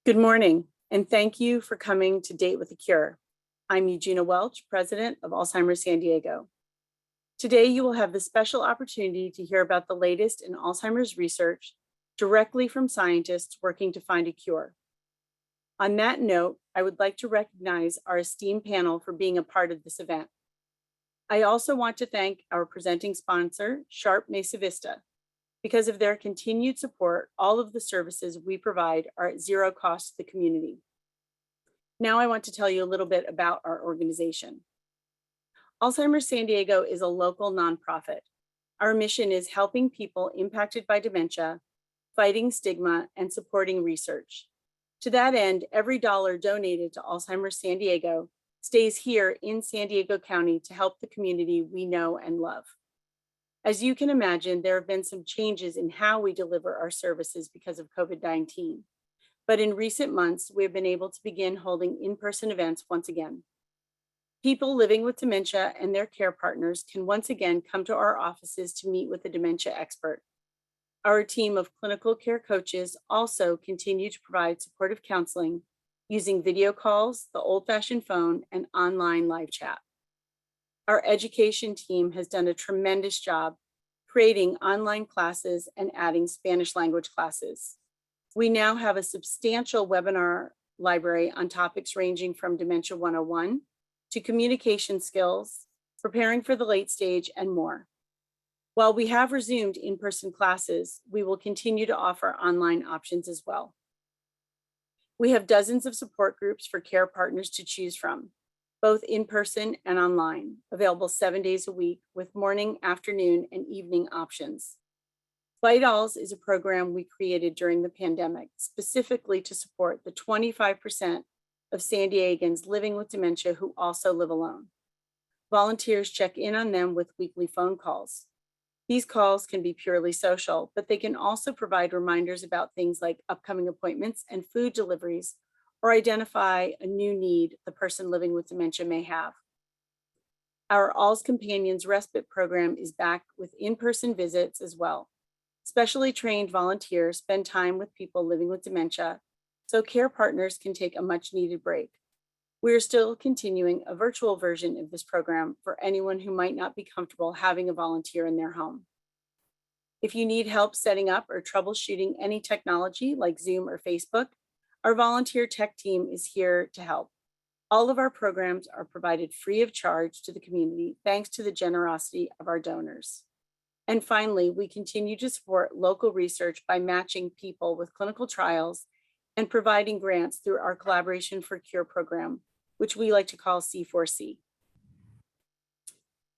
Good morning, and thank you for coming to Date with a Cure. I'm Eugenia Welch, President of Alzheimer's San Diego. Today, you will have the special opportunity to hear about the latest in Alzheimer's research directly from scientists working to find a cure. On that note, I would like to recognize our esteemed panel for being a part of this event. I also want to thank our presenting sponsor, Sharp Mesa Vista. Because of their continued support, all of the services we provide are at zero cost to the community. Now I want to tell you a little bit about our organization. Alzheimer's San Diego is a local nonprofit. Our mission is helping people impacted by dementia, fighting stigma, and supporting research. To that end, every dollar donated to Alzheimer's San Diego stays here in San Diego County to help the community we know and love. As you can imagine, there have been some changes in how we deliver our services because of COVID-19. But in recent months, we have been able to begin holding in-person events once again. People living with dementia and their care partners can once again come to our offices to meet with a dementia expert. Our team of clinical care coaches also continue to provide supportive counseling using video calls, the old-fashioned phone, and online live chat. Our education team has done a tremendous job creating online classes and adding Spanish language classes. We now have a substantial webinar library on topics ranging from Dementia 101 to communication skills, preparing for the late stage, and more. While we have resumed in-person classes, we will continue to offer online options as well. We have dozens of support groups for care partners to choose from, both in person and online, available 7 days a week with morning, afternoon, and evening options. Vitals is a program we created during the pandemic, specifically to support the 25% of San Diegans living with dementia who also live alone. Volunteers check in on them with weekly phone calls. These calls can be purely social, but they can also provide reminders about things like upcoming appointments and food deliveries, or identify a new need the person living with dementia may have. Our All's Companions Respite program is back with in-person visits as well. Specially trained volunteers spend time with people living with dementia, so care partners can take a much needed break. We are still continuing a virtual version of this program for anyone who might not be comfortable having a volunteer in their home. If you need help setting up or troubleshooting any technology like Zoom or Facebook, our volunteer tech team is here to help. All of our programs are provided free of charge to the community, thanks to the generosity of our donors. And finally, we continue to support local research by matching people with clinical trials and providing grants through our Collaboration for Cure program, which we like to call C4C.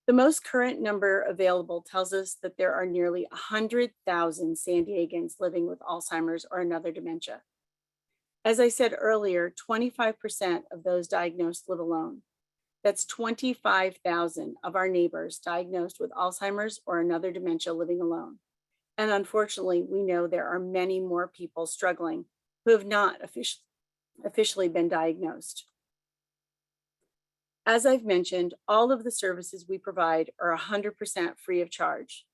The most current number available tells us that there are nearly 100,000 San Diegans living with Alzheimer's or another dementia. As I said earlier, 25% of those diagnosed live alone. That's 25,000 of our neighbors diagnosed with Alzheimer's or another dementia living alone. And unfortunately, we know there are many more people struggling who have not officially been diagnosed. As I've mentioned, all of the services we provide are 100% free of charge.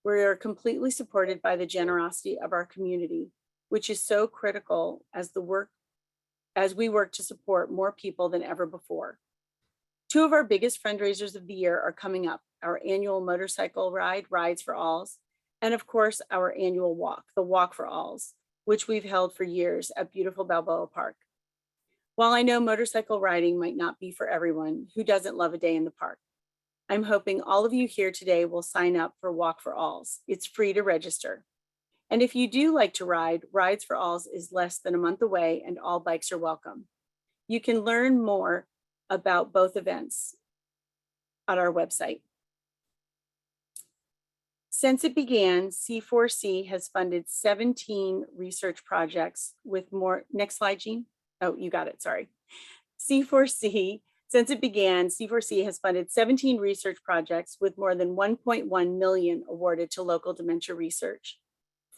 We are completely supported by the generosity of our community, which is so critical as we work to support more people than ever before. Two of our biggest fundraisers of the year are coming up: our annual motorcycle ride, Rides for Alls, and of course, our annual walk, the Walk for Alls, which we've held for years at beautiful Balboa Park. While I know motorcycle riding might not be for everyone, who doesn't love a day in the park? I'm hoping all of you here today will sign up for Walk for Alls. It's free to register. And if you do like to ride, Rides for Alls is less than a month away and all bikes are welcome. You can learn more about both events on our website. Since it began, C4C has funded 17 research projects with more, next slide, Jean. Oh, you got it, sorry. C4C, since it began, C4C has funded 17 research projects with more than 1.1 million awarded to local dementia research.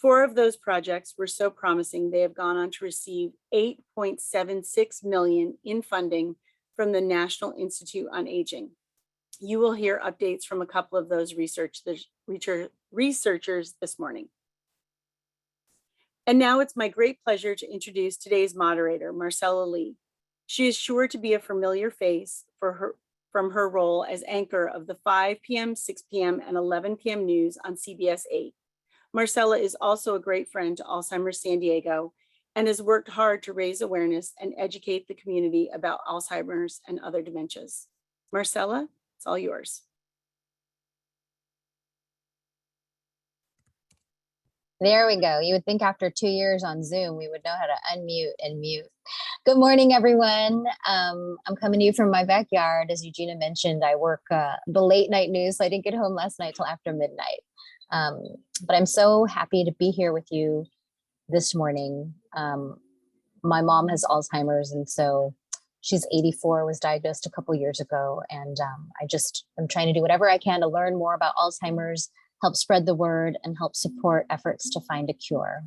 4 of those projects were so promising, they have gone on to receive $8.76 million in funding from the National Institute on Aging. You will hear updates from a couple of those researchers this morning. And now it's my great pleasure to introduce today's moderator, Marcella Lee. She is sure to be a familiar face from her role as anchor of the 5 p.m., 6 p.m., and 11 p.m. news on CBS 8. Marcella is also a great friend to Alzheimer's San Diego and has worked hard to raise awareness and educate the community about Alzheimer's and other dementias. Marcella, it's all yours. There we go. You would think after 2 years on Zoom, we would know how to unmute and mute. Good morning, everyone. I'm coming to you from my backyard. As Eugenia mentioned, I work the late night news, so I didn't get home last night till after midnight. But I'm so happy to be here with you this morning. My mom has Alzheimer's, and so she's 84, was diagnosed a couple years ago. And I'm trying to do whatever I can to learn more about Alzheimer's, help spread the word, and help support efforts to find a cure.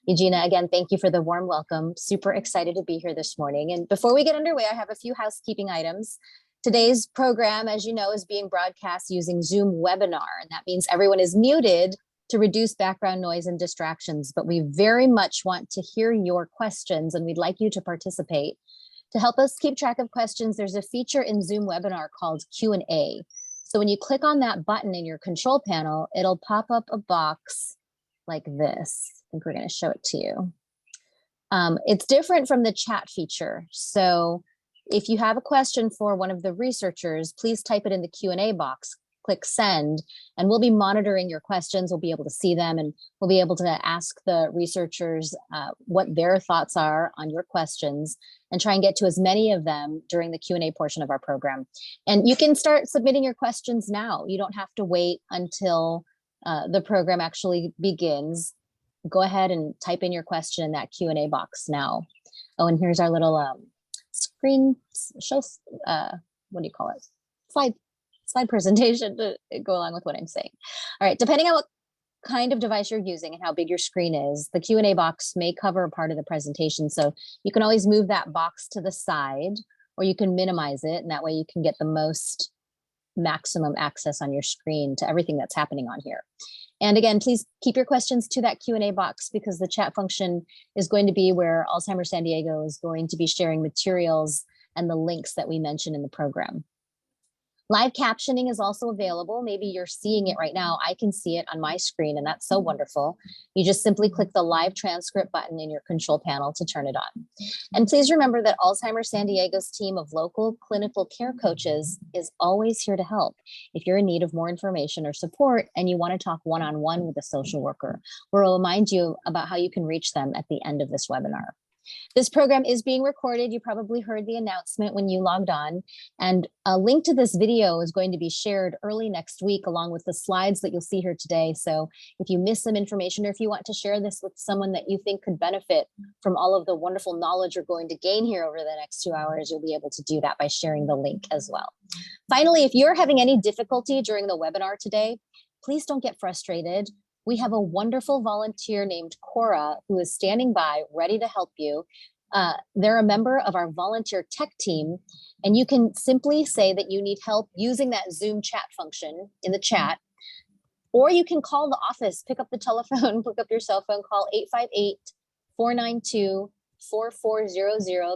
Eugenia, again, thank you for the warm welcome. Super excited to be here this morning. And before we get underway, I have a few housekeeping items. Today's program, as you know, is being broadcast using Zoom webinar, and that means everyone is muted to reduce background noise and distractions, but we very much want to hear your questions, and we'd like you to participate. To help us keep track of questions, there's a feature in Zoom webinar called Q&A. So when you click on that button in your control panel, it'll pop up a box like this. I think we're going to show it to you. It's different from the chat feature. So if you have a question for one of the researchers, please type it in the Q&A box, click send, and we'll be monitoring your questions. We'll be able to see them, and we'll be able to ask the researchers what their thoughts are on your questions and try and get to as many of them during the Q&A portion of our program. And you can start submitting your questions now. You don't have to wait until the program actually begins. Go ahead and type in your question in that Q&A box now. Oh, and here's our little screen show, what do you call it? Slide presentation to go along with what I'm saying. All right, depending on what kind of device you're using and how big your screen is, the Q&A box may cover a part of the presentation. So you can always move that box to the side, or you can minimize it, and that way you can get the most maximum access on your screen to everything that's happening on here. And again, please keep your questions to that Q&A box, because the chat function is going to be where Alzheimer's San Diego is going to be sharing materials and the links that we mentioned in the program. Live captioning is also available. Maybe you're seeing it right now. I can see it on my screen, and that's so wonderful. You just simply click the live transcript button in your control panel to turn it on. And please remember that Alzheimer's San Diego's team of local clinical care coaches is always here to help. If you're in need of more information or support and you want to talk one-on-one with a social worker, we'll remind you about how you can reach them at the end of this webinar. This program is being recorded. You probably heard the announcement when you logged on, and a link to this video is going to be shared early next week along with the slides that you'll see here today. So if you miss some information, or if you want to share this with someone that you think could benefit from all of the wonderful knowledge you're going to gain here over the next 2 hours, you'll be able to do that by sharing the link as well. Finally, if you're having any difficulty during the webinar today, please don't get frustrated. We have a wonderful volunteer named Cora who is standing by, ready to help you. They're a member of our volunteer tech team, and you can simply say that you need help using that Zoom chat function in the chat, or you can call the office, pick up the telephone, pick up your cell phone, call 858-492-4400,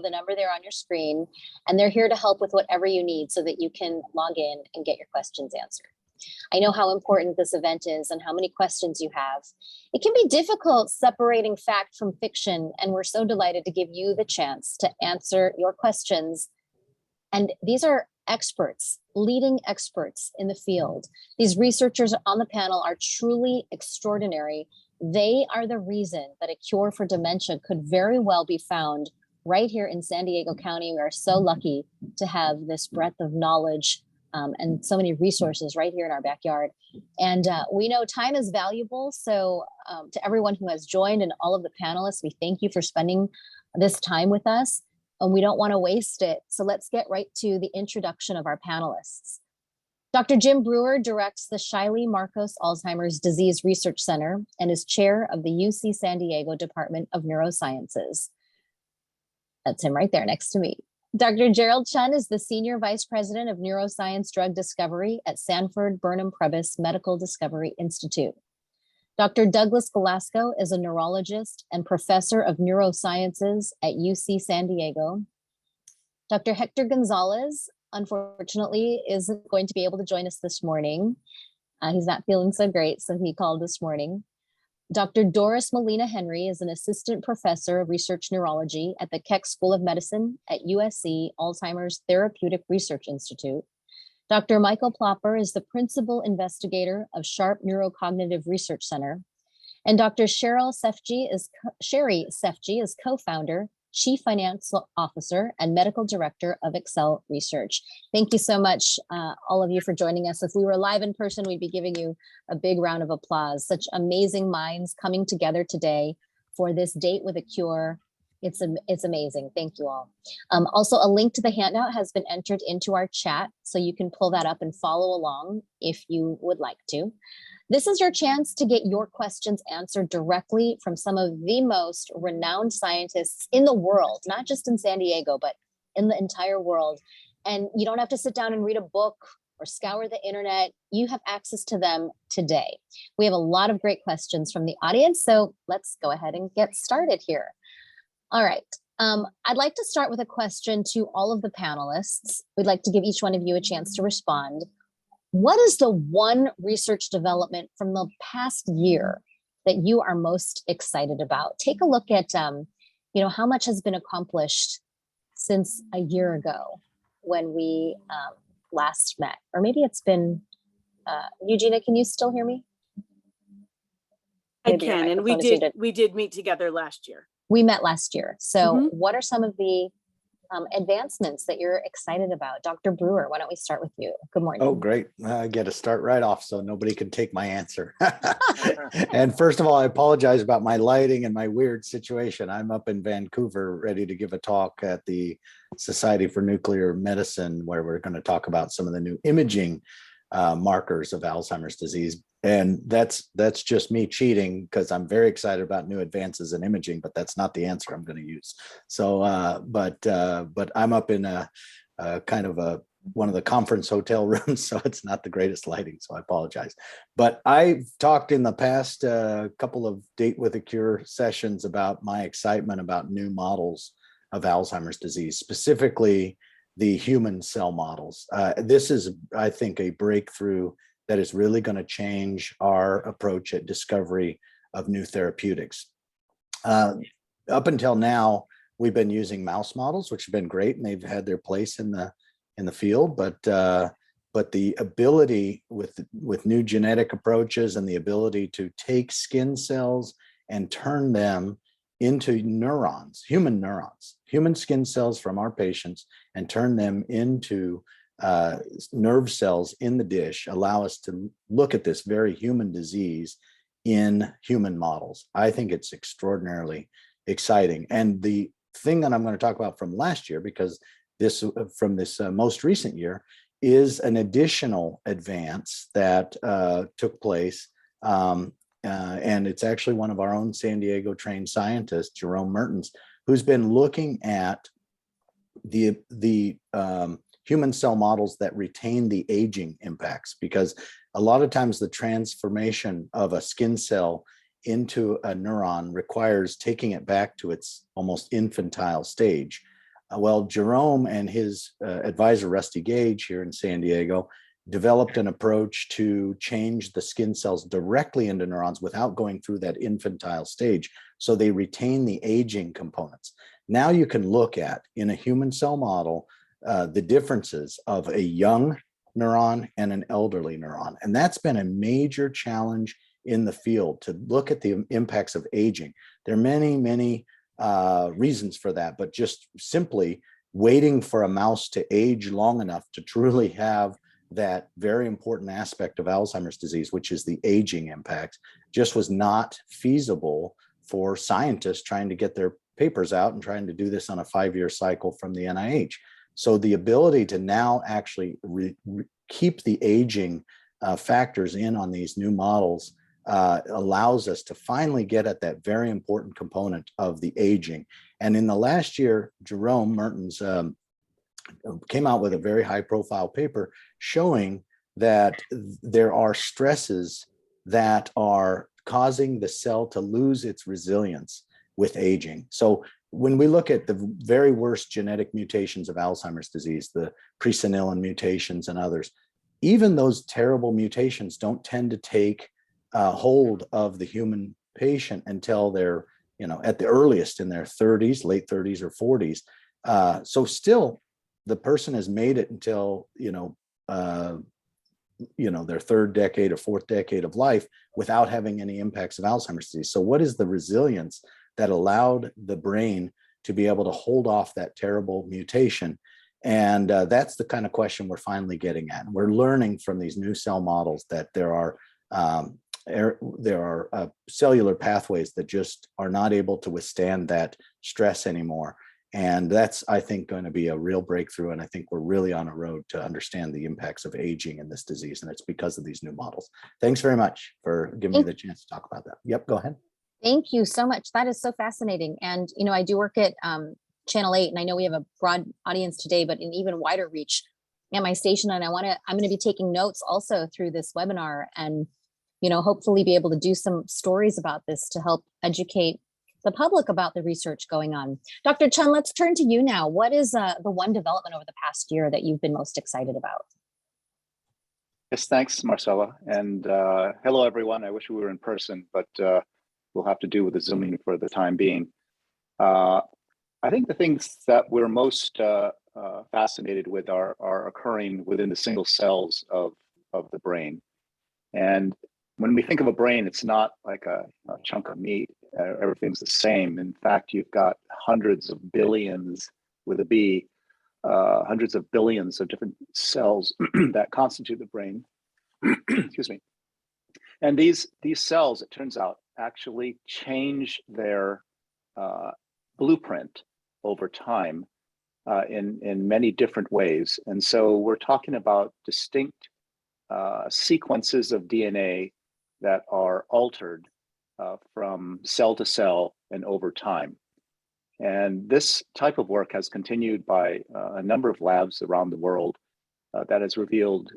the number there on your screen, and they're here to help with whatever you need so that you can log in and get your questions answered. I know how important this event is and how many questions you have. It can be difficult separating fact from fiction, and we're so delighted to give you the chance to answer your questions. And these are experts, leading experts in the field. These researchers on the panel are truly extraordinary. They are the reason that a cure for dementia could very well be found right here in San Diego County. We are so lucky to have this breadth of knowledge and so many resources right here in our backyard. And we know time is valuable. So to everyone who has joined and all of the panelists, we thank you for spending this time with us, and we don't want to waste it. So let's get right to the introduction of our panelists. Dr. Jim Brewer directs the Shiley Marcos Alzheimer's Disease Research Center and is chair of the UC San Diego Department of Neurosciences. That's him right there next to me. Dr. Gerald Chun is the Senior Vice President of Neuroscience Drug Discovery at Sanford Burnham Prebys Medical Discovery Institute. Dr. Douglas Velasco is a neurologist and professor of neurosciences at UC San Diego. Dr. Hector Gonzalez, unfortunately, isn't going to be able to join us this morning. He's not feeling so great, so he called this morning. Dr. Doris Molina Henry is an assistant professor of research neurology at the Keck School of Medicine at USC Alzheimer's Therapeutic Research Institute. Dr. Michael Plopper is the principal investigator of Sharp Neurocognitive Research Center. And Dr. Sherry Sefji is co-founder, chief financial officer, and medical director of Excel Research. Thank you so much, all of you, for joining us. If we were live in person, we'd be giving you a big round of applause. Such amazing minds coming together today for this date with a cure. It's amazing. Thank you all. Also, a link to the handout has been entered into our chat, so you can pull that up and follow along if you would like to. This is your chance to get your questions answered directly from some of the most renowned scientists in the world, not just in San Diego, but in the entire world. And you don't have to sit down and read a book or scour the internet. You have access to them today. We have a lot of great questions from the audience, so let's go ahead and get started here. All right. I'd like to start with a question to all of the panelists. We'd like to give each one of you a chance to respond. What is the one research development from the past year that you are most excited about? Take a look at, how much has been accomplished since a year ago when we last met, or maybe it's been, Eugenia, can you still hear me? I can, and we did meet together last year. We met last year. So what are some of the advancements that you're excited about? Dr. Brewer, why don't we start with you? Good morning. Oh, great. I get to start right off so nobody can take my answer. And first of all, I apologize about my lighting and my weird situation. I'm up in Vancouver ready to give a talk at the Society for Nuclear Medicine, where we're going to talk about some of the new imaging markers of Alzheimer's disease. And that's just me cheating because I'm very excited about new advances in imaging, but that's not the answer I'm going to use. So, but I'm up in a kind of one of the conference hotel rooms, so it's not the greatest lighting, so I apologize. But I've talked in the past couple of Date with a Cure sessions about my excitement about new models of Alzheimer's disease, specifically the human cell models. This is, I think, a breakthrough that is really going to change our approach at discovery of new therapeutics. Up until now, we've been using mouse models, which have been great, and they've had their place in the field. But the ability with new genetic approaches and the ability to take skin cells and turn them into neurons, human skin cells from our patients, and turn them into nerve cells in the dish, allow us to look at this very human disease in human models. I think it's extraordinarily exciting. And the thing that I'm going to talk about from last year, because from this most recent year, is an additional advance that took place. And it's actually one of our own San Diego trained scientists, Jerome Mertens, who's been looking at the human cell models that retain the aging impacts, because a lot of times the transformation of a skin cell into a neuron requires taking it back to its almost infantile stage. Well, Jerome and his advisor, Rusty Gage, here in San Diego, developed an approach to change the skin cells directly into neurons without going through that infantile stage, so they retain the aging components. Now you can look at, in a human cell model, the differences of a young neuron and an elderly neuron. And that's been a major challenge in the field, to look at the impacts of aging. There are many reasons for that, but just simply waiting for a mouse to age long enough to truly have that very important aspect of Alzheimer's disease, which is the aging impact, just was not feasible for scientists trying to get their papers out and trying to do this on a 5-year cycle from the NIH. So the ability to now actually keep the aging factors in on these new models allows us to finally get at that very important component of the aging. And in the last year, Jerome Mertens came out with a very high profile paper showing that there are stresses that are causing the cell to lose its resilience with aging. So when we look at the very worst genetic mutations of Alzheimer's disease, the presenilin mutations and others, even those terrible mutations don't tend to take hold of the human patient until they're, at the earliest in their 30s, late 30s or 40s. So still, the person has made it until, their third decade or fourth decade of life without having any impacts of Alzheimer's disease. So what is the resilience that allowed the brain to be able to hold off that terrible mutation? And that's the kind of question we're finally getting at. We're learning from these new cell models that there are cellular pathways that just are not able to withstand that stress anymore. And that's, I think, going to be a real breakthrough. And I think we're really on a road to understand the impacts of aging in this disease. And it's because of these new models. Thanks very much for giving me the chance to talk about that. Yep, go ahead. Thank you so much. That is so fascinating. And, I do work at Channel 8, and I know we have a broad audience today, but an even wider reach at my station. And I'm going to be taking notes also through this webinar and, hopefully be able to do some stories about this to help educate the public about the research going on. Dr. Chun, let's turn to you now. What is the one development over the past year that you've been most excited about? Yes, thanks, Marcella. And hello, everyone. I wish we were in person, but we'll have to do with the Zooming for the time being. I think the things that we're most fascinated with are occurring within the single cells of the brain. And when we think of a brain, it's not like a chunk of meat. Everything's the same. In fact, you've got hundreds of billions with a B, hundreds of billions of different cells that constitute the brain. Excuse me. And these cells, it turns out, actually change their blueprint over time in many different ways. And so we're talking about distinct sequences of DNA that are altered from cell to cell and over time. And this type of work has continued by a number of labs around the world that has revealed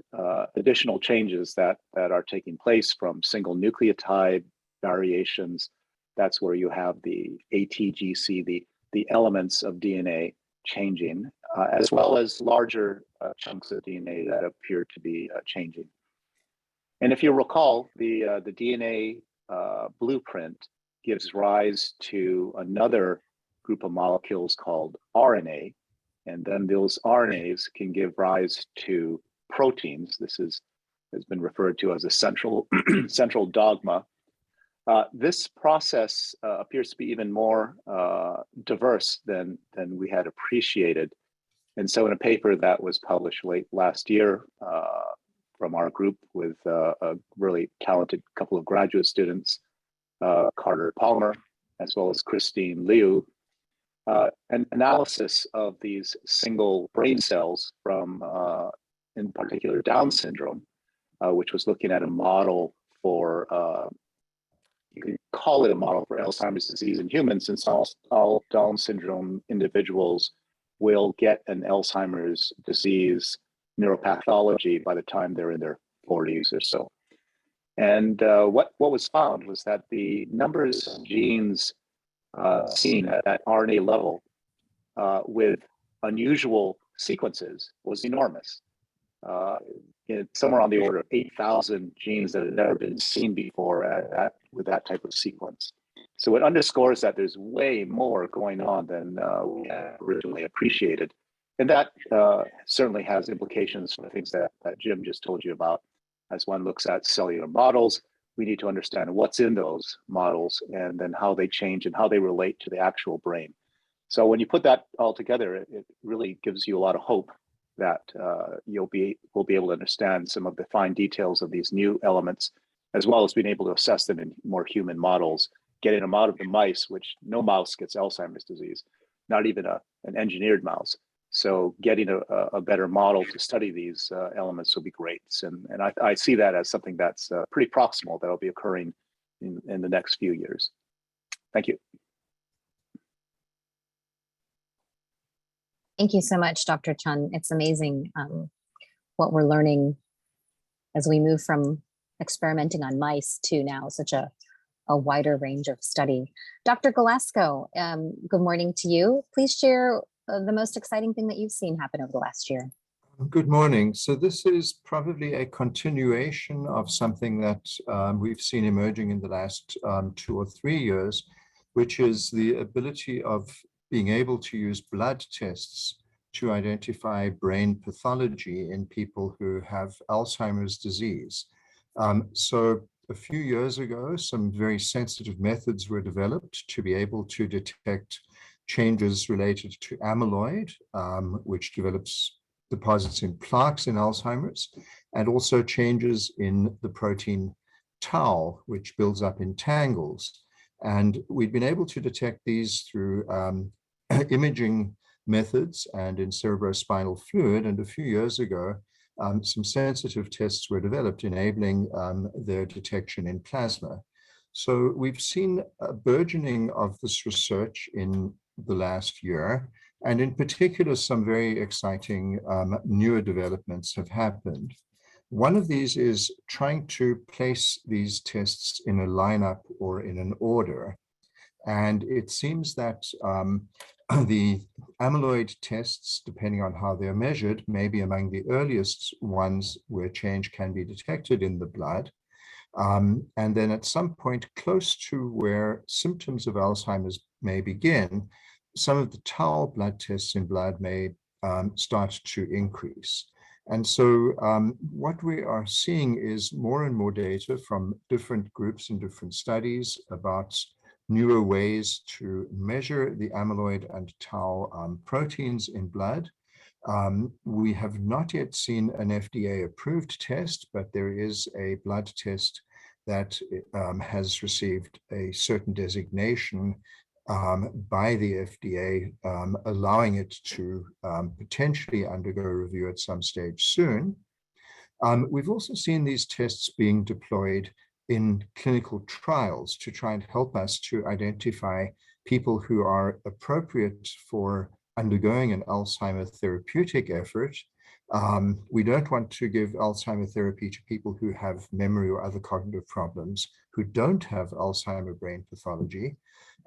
additional changes that are taking place from single nucleotide variations. That's where you have the ATGC, the elements of DNA changing, as well as larger chunks of DNA that appear to be changing. And if you recall, the DNA blueprint gives rise to another group of molecules called RNA, and then those RNAs can give rise to proteins. This has been referred to as a central dogma. This process appears to be even more diverse than we had appreciated. And so in a paper that was published late last year from our group with a really talented couple of graduate students, Carter Palmer, as well as Christine Liu, an analysis of these single brain cells from, in particular, Down syndrome, which was looking at a model for, you could call it a model for Alzheimer's disease in humans, since all Down syndrome individuals will get an Alzheimer's disease neuropathology by the time they're in their 40s or so. And what was found was that the numbers of genes seen at that RNA level with unusual sequences was enormous. Somewhere on the order of 8,000 genes that had never been seen before with that type of sequence. So it underscores that there's way more going on than we had originally appreciated. And that certainly has implications for the things that Jim just told you about. As one looks at cellular models, we need to understand what's in those models and then how they change and how they relate to the actual brain. So when you put that all together, it really gives you a lot of hope that we'll be able to understand some of the fine details of these new elements, as well as being able to assess them in more human models, getting them out of the mice, which no mouse gets Alzheimer's disease, not even an engineered mouse. So getting a better model to study these elements will be great. And I see that as something that's pretty proximal that'll be occurring in the next few years. Thank you. Thank you so much, Dr. Chun. It's amazing what we're learning as we move from experimenting on mice to now such a a wider range of study. Dr. Galasco, good morning to you. Please share the most exciting thing that you've seen happen over the last year. Good morning. So this is probably a continuation of something that we've seen emerging in the last 2 or 3 years, which is the ability of being able to use blood tests to identify brain pathology in people who have Alzheimer's disease. So a few years ago, some very sensitive methods were developed to be able to detect changes related to amyloid, which deposits in plaques in Alzheimer's, and also changes in the protein tau, which builds up in tangles. And we've been able to detect these through imaging methods and in cerebrospinal fluid. And a few years ago, some sensitive tests were developed enabling their detection in plasma. So we've seen a burgeoning of this research in the last year, and in particular, some very exciting newer developments have happened. One of these is trying to place these tests in a lineup or in an order. And it seems that the amyloid tests, depending on how they're measured, may be among the earliest ones where change can be detected in the blood. And then at some point close to where symptoms of Alzheimer's may begin, some of the tau blood tests in blood may start to increase. And so what we are seeing is more and more data from different groups and different studies about newer ways to measure the amyloid and tau proteins in blood. We have not yet seen an FDA-approved test, but there is a blood test that has received a certain designation by the FDA, allowing it to potentially undergo review at some stage soon. We've also seen these tests being deployed in clinical trials to try and help us to identify people who are appropriate for undergoing an Alzheimer therapeutic effort. We don't want to give Alzheimer therapy to people who have memory or other cognitive problems who don't have Alzheimer brain pathology.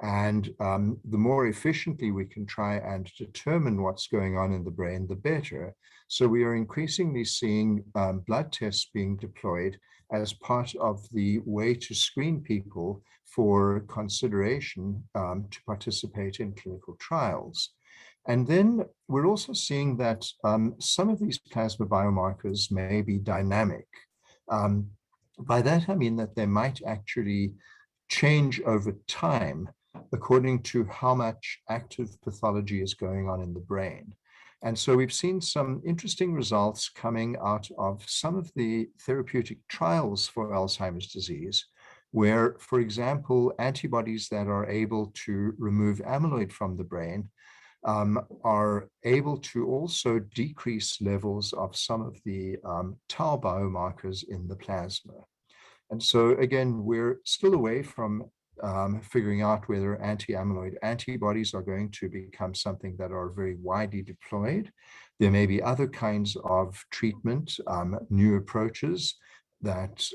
And the more efficiently we can try and determine what's going on in the brain, the better. So we are increasingly seeing blood tests being deployed as part of the way to screen people for consideration to participate in clinical trials. And then we're also seeing that some of these plasma biomarkers may be dynamic. By that, I mean that they might actually change over time according to how much active pathology is going on in the brain. And so we've seen some interesting results coming out of some of the therapeutic trials for Alzheimer's disease, where, for example, antibodies that are able to remove amyloid from the brain are able to also decrease levels of some of the tau biomarkers in the plasma. And so again, we're still away from figuring out whether anti-amyloid antibodies are going to become something that are very widely deployed. There may be other kinds of treatment, new approaches that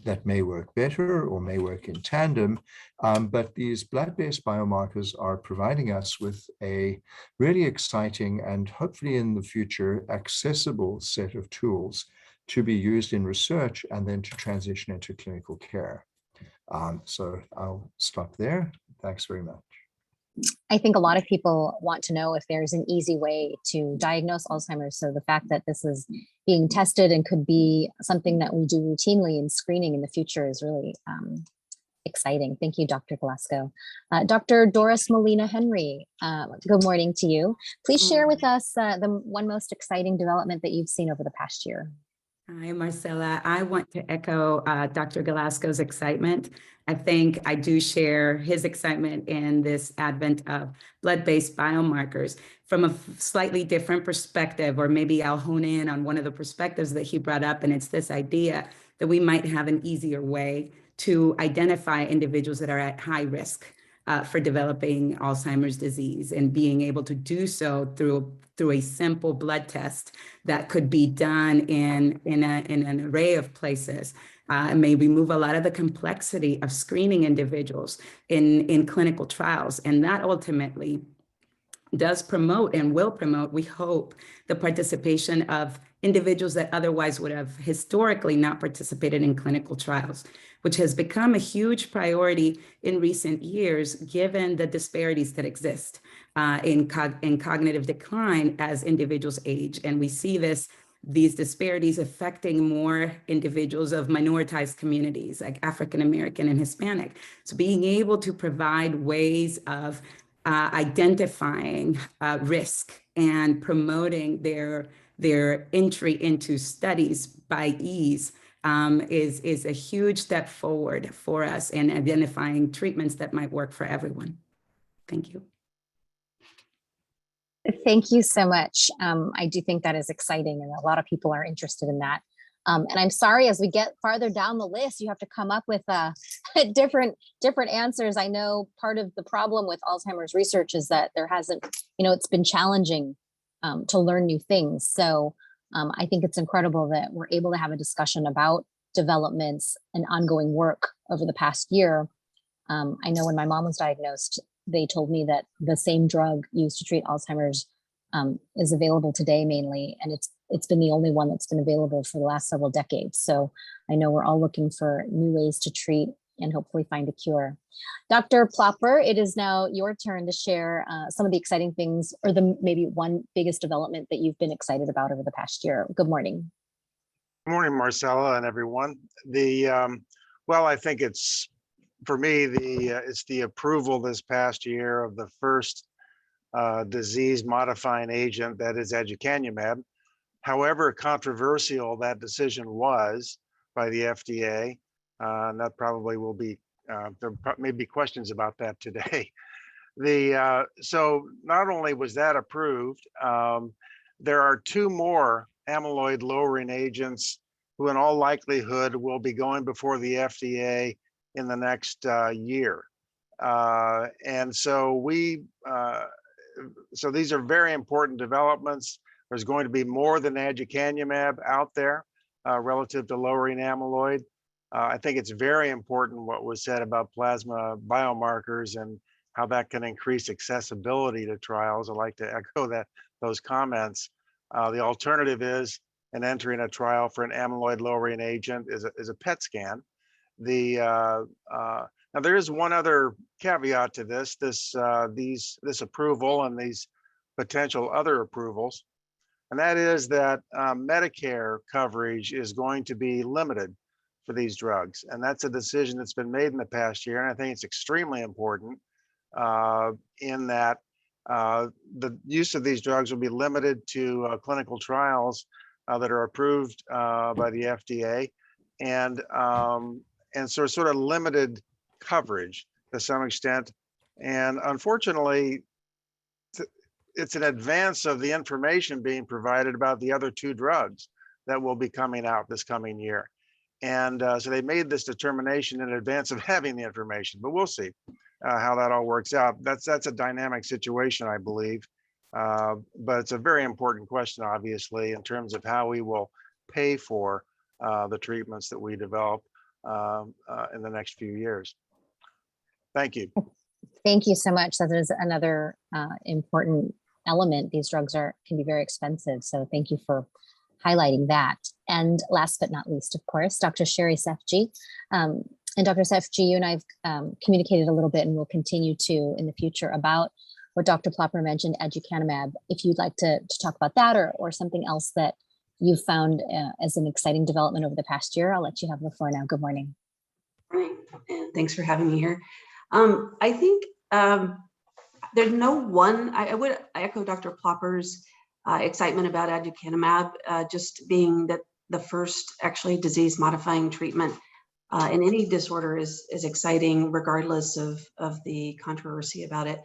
that may work better or may work in tandem. But these blood-based biomarkers are providing us with a really exciting and hopefully in the future accessible set of tools to be used in research and then to transition into clinical care. So I'll stop there. Thanks very much. I think a lot of people want to know if there's an easy way to diagnose Alzheimer's. So the fact that this is being tested and could be something that we do routinely in screening in the future is really exciting. Thank you, Dr. Galasco. Dr. Doris Molina-Henry, good morning to you. Please share with us the one most exciting development that you've seen over the past year. Hi, Marcella. I want to echo Dr. Galasco's excitement. I think I do share his excitement in this advent of blood-based biomarkers from a slightly different perspective, or maybe I'll hone in on one of the perspectives that he brought up, and it's this idea that we might have an easier way to identify individuals that are at high risk for developing Alzheimer's disease, and being able to do so through a simple blood test that could be done in an array of places. may remove a lot of the complexity of screening individuals in clinical trials. And that ultimately does promote and will promote, we hope, the participation of individuals that otherwise would have historically not participated in clinical trials, which has become a huge priority in recent years, given the disparities that exist in cognitive decline as individuals age. And we see these disparities affecting more individuals of minoritized communities like African American and Hispanic. So being able to provide ways of identifying risk and promoting their entry into studies by ease is a huge step forward for us in identifying treatments that might work for everyone. Thank you. Thank you so much. I do think that is exciting, and a lot of people are interested in that. And I'm sorry, as we get farther down the list, you have to come up with different answers. I know part of the problem with Alzheimer's research is that there hasn't, it's been challenging to learn new things. So I think it's incredible that we're able to have a discussion about developments and ongoing work over the past year. I know when my mom was diagnosed, they told me that the same drug used to treat Alzheimer's is available today mainly, and it's been the only one that's been available for the last several decades. So I know we're all looking for new ways to treat and hopefully find a cure. Dr. Plopper, it is now your turn to share some of the exciting things, or the maybe one biggest development that you've been excited about over the past year. Good morning. Good morning, Marcella and everyone. Well, I think it's, for me, it's the approval this past year of the first disease-modifying agent, that is aducanumab. However controversial that decision was by the FDA, and that probably will be, there may be questions about that today. So not only was that approved, there are two more amyloid lowering agents who in all likelihood will be going before the FDA in the next year. And so so these are very important developments. There's going to be more than aducanumab out there relative to lowering amyloid. I think it's very important what was said about plasma biomarkers and how that can increase accessibility to trials. I'd like to echo those comments. The alternative is, in entering a trial for an amyloid lowering agent, is a PET scan. Now there is one other caveat to this approval and these potential other approvals, and that is that Medicare coverage is going to be limited for these drugs, and that's a decision that's been made in the past year, and I think it's extremely important in that the use of these drugs will be limited to clinical trials that are approved by the FDA, and so sort of limited coverage to some extent. And unfortunately, it's an advance of the information being provided about the other two drugs that will be coming out this coming year. And so they made this determination in advance of having the information, but we'll see how that all works out. That's a dynamic situation, I believe. But it's a very important question, obviously, in terms of how we will pay for the treatments that we develop in the next few years. Thank you. Thank you so much. That is another important element. These drugs can be very expensive. So thank you for highlighting that. And last but not least, of course, Dr. Sherry Sefji. And Dr. Sefji, you and I have communicated a little bit, and will continue to in the future, about what Dr. Plopper mentioned, aducanumab. If you'd like to talk about that, or something else that you've found as an exciting development over the past year, I'll let you have the floor now. Good morning. Morning, and thanks for having me here. I think there's no one, I would echo Dr. Plopper's excitement about aducanumab, just being that the first actually disease-modifying treatment in any disorder is exciting, regardless of the controversy about it.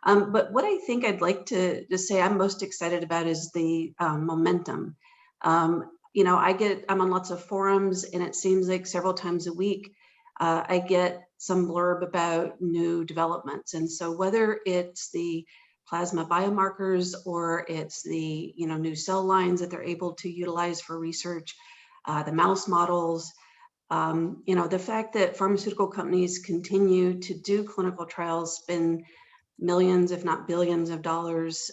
But what I think I'd like to just say I'm most excited about is the momentum. I'm on lots of forums, and it seems like several times a week, I get some blurb about new developments. And so whether it's the plasma biomarkers, or it's the new cell lines that they're able to utilize for research, the mouse models, The fact that pharmaceutical companies continue to do clinical trials, spend millions, if not billions of dollars,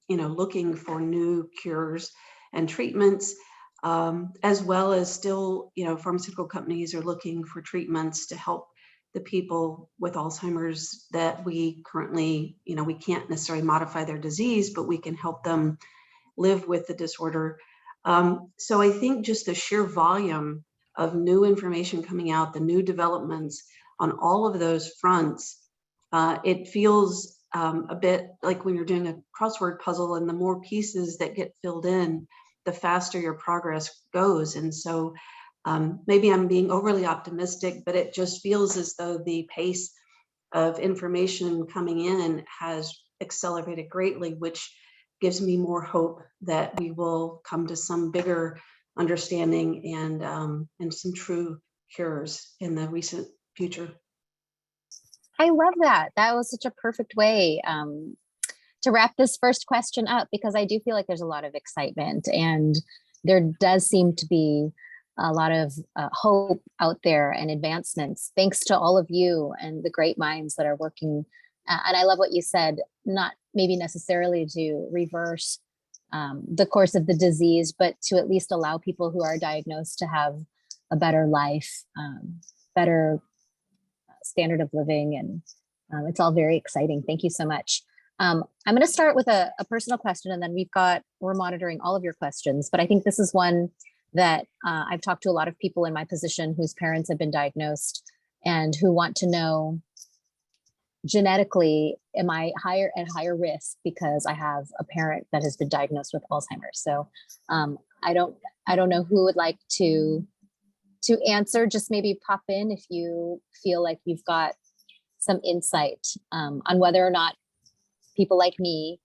looking for new cures and treatments, as well as still, pharmaceutical companies are looking for treatments to help the people with Alzheimer's that we currently, we can't necessarily modify their disease, but we can help them live with the disorder. So I think just the sheer volume of new information coming out, the new developments on all of those fronts, it feels a bit like when you're doing a crossword puzzle, and the more pieces that get filled in, the faster your progress goes. And so maybe I'm being overly optimistic, but it just feels as though the pace of information coming in has accelerated greatly, which gives me more hope that we will come to some bigger understanding and some true cures in the recent future. I love that. That was such a perfect way to wrap this first question up, because I do feel like there's a lot of excitement, and there does seem to be a lot of hope out there and advancements, thanks to all of you and the great minds that are working. And I love what you said, not maybe necessarily to reverse the course of the disease, but to at least allow people who are diagnosed to have a better life, better standard of living. And it's all very exciting. Thank you so much. I'm going to start with a personal question, and then we're monitoring all of your questions. But I think this is one that I've talked to a lot of people in my position whose parents have been diagnosed and who want to know, genetically, am I at higher risk because I have a parent that has been diagnosed with Alzheimer's? So I don't know who would like to answer. Just maybe pop in if you feel like you've got some insight on whether or not people like me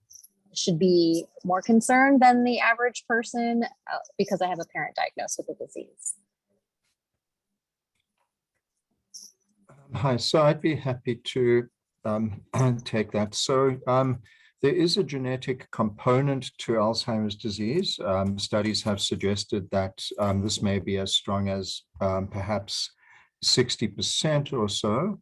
should be more concerned than the average person because I have a parent diagnosed with the disease. Hi, so I'd be happy to take that. So there is a genetic component to Alzheimer's disease. Studies have suggested that this may be as strong as perhaps 60% or so.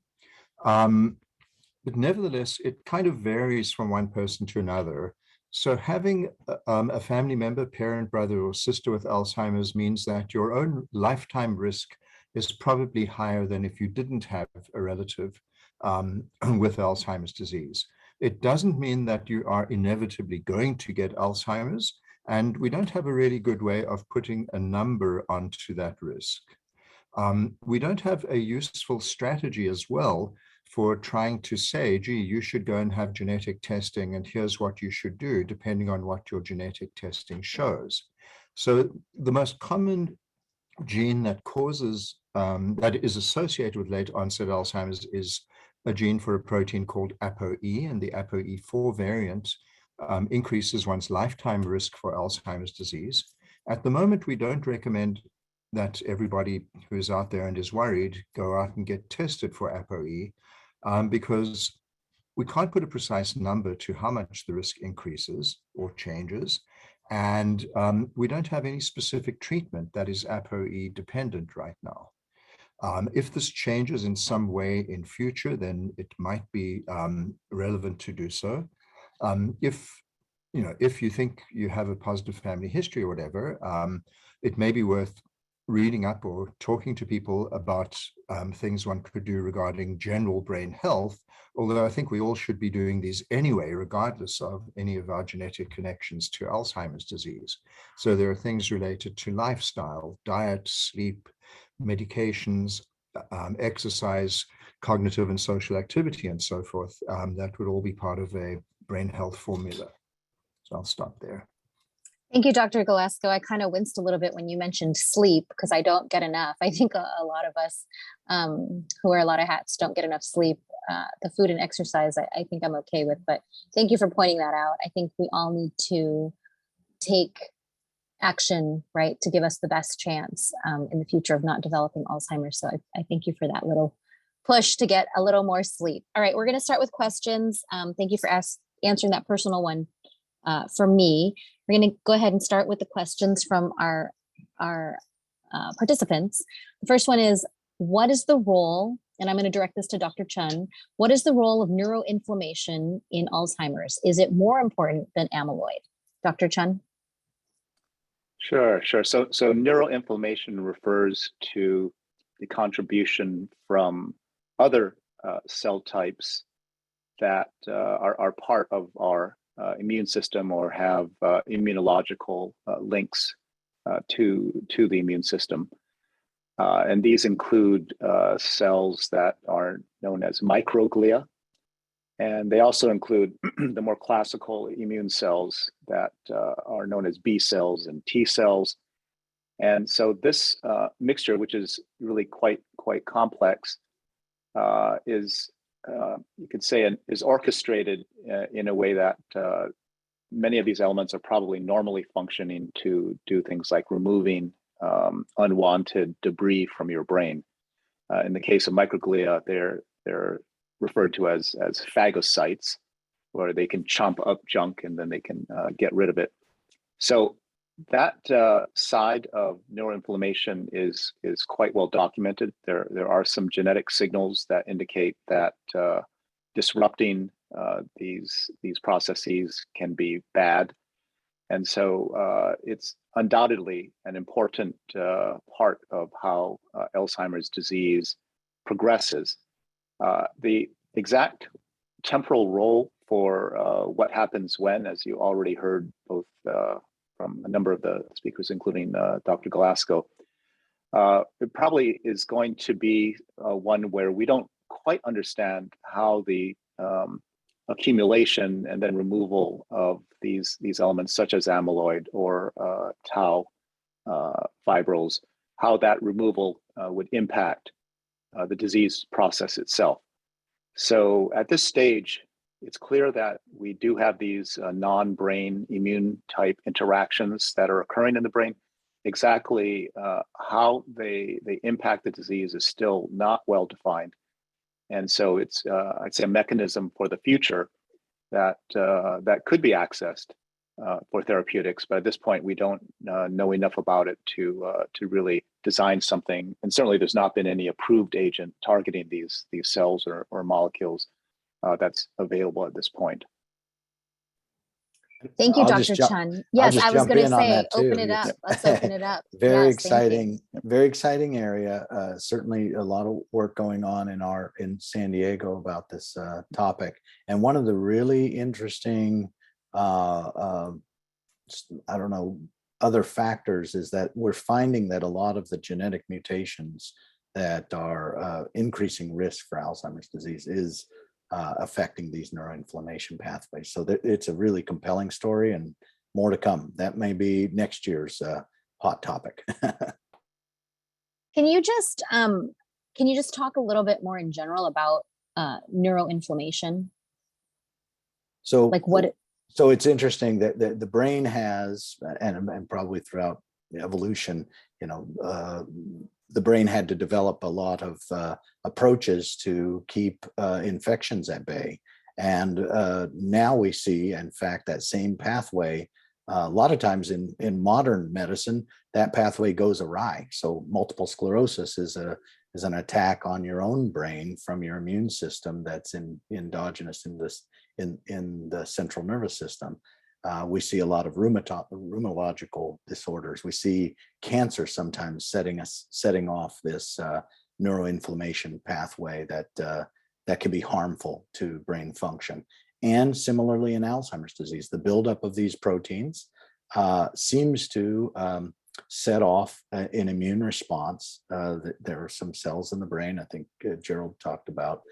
But nevertheless, it kind of varies from one person to another. So having a family member, parent, brother, or sister with Alzheimer's means that your own lifetime risk is probably higher than if you didn't have a relative with Alzheimer's disease. It doesn't mean that you are inevitably going to get Alzheimer's, and we don't have a really good way of putting a number onto that risk. We don't have a useful strategy as well for trying to say, gee, you should go and have genetic testing, and here's what you should do, depending on what your genetic testing shows. So the most common gene that causes, that is associated with late onset Alzheimer's is a gene for a protein called ApoE, and the ApoE4 variant increases one's lifetime risk for Alzheimer's disease. At the moment, we don't recommend that everybody who's out there and is worried go out and get tested for ApoE, because we can't put a precise number to how much the risk increases or changes. And we don't have any specific treatment that is ApoE dependent right now. If this changes in some way in future, then it might be relevant to do so. If you think you have a positive family history or whatever, it may be worth reading up or talking to people about things one could do regarding general brain health, although I think we all should be doing these anyway, regardless of any of our genetic connections to Alzheimer's disease. So there are things related to lifestyle, diet, sleep, medications, exercise, cognitive and social activity, and so forth, that would all be part of a brain health formula. So I'll stop there. Thank you, Dr. Glasgow. I kind of winced a little bit when you mentioned sleep, because I don't get enough. I think a lot of us who wear a lot of hats don't get enough sleep. The food and exercise, I think I'm okay with, but thank you for pointing that out. I think we all need to take action, right, to give us the best chance in the future of not developing Alzheimer's. So I thank you for that little push to get a little more sleep. All right, we're going to start with questions. Thank you for answering that personal one for me. We're going to go ahead and start with the questions from our participants. The first one is, what is the role, and I'm going to direct this to Dr. Chun, what is the role of neuroinflammation in Alzheimer's? Is it more important than amyloid? Dr. Chun? Sure. So neuroinflammation refers to the contribution from other cell types that are part of our immune system or have immunological links to the immune system. And these include cells that are known as microglia. And they also include the more classical immune cells that are known as B cells and T cells. And so this mixture, which is really quite complex, is you could say is orchestrated in a way that many of these elements are probably normally functioning to do things like removing unwanted debris from your brain. In the case of microglia, they're referred to as phagocytes, where they can chomp up junk and then they can get rid of it. So that side of neuroinflammation is quite well documented. There are some genetic signals that indicate that disrupting these processes can be bad. And so it's undoubtedly an important part of how Alzheimer's disease progresses. The exact temporal role for what happens when, as you already heard both from a number of the speakers, including Dr. Glasgow, it probably is going to be one where we don't quite understand how the accumulation and then removal of these elements, such as amyloid or tau fibrils, how that removal would impact the disease process itself. So at this stage, it's clear that we do have these non-brain immune type interactions that are occurring in the brain. Exactly how they impact the disease is still not well defined. And so it's, I'd say, a mechanism for the future that could be accessed for therapeutics. But at this point, we don't know enough about it to really design something. And certainly there's not been any approved agent targeting these cells or molecules that's available at this point. Thank you, I'll Dr. just Chun. Yes, I was going to say, open it up. Let's open it up. Very Yes, thank you. very exciting area. Certainly a lot of work going on in San Diego about this topic. And one of the really interesting, I don't know, other factors is that we're finding that a lot of the genetic mutations that are increasing risk for Alzheimer's disease is affecting these neuroinflammation pathways. So it's a really compelling story, and more to come. That may be next year's hot topic. Can you just talk a little bit more in general about neuroinflammation? So like what? So it's interesting that the brain has, and probably throughout evolution, the brain had to develop a lot of approaches to keep infections at bay. And now we see, in fact, that same pathway, a lot of times in modern medicine, that pathway goes awry. So multiple sclerosis is an attack on your own brain from your immune system that's endogenous in the central nervous system. We see a lot of rheumatological disorders. We see cancer sometimes setting off this neuroinflammation pathway that can be harmful to brain function. And similarly in Alzheimer's disease, the buildup of these proteins seems to set off an immune response. There are some cells in the brain, I think Gerald talked about,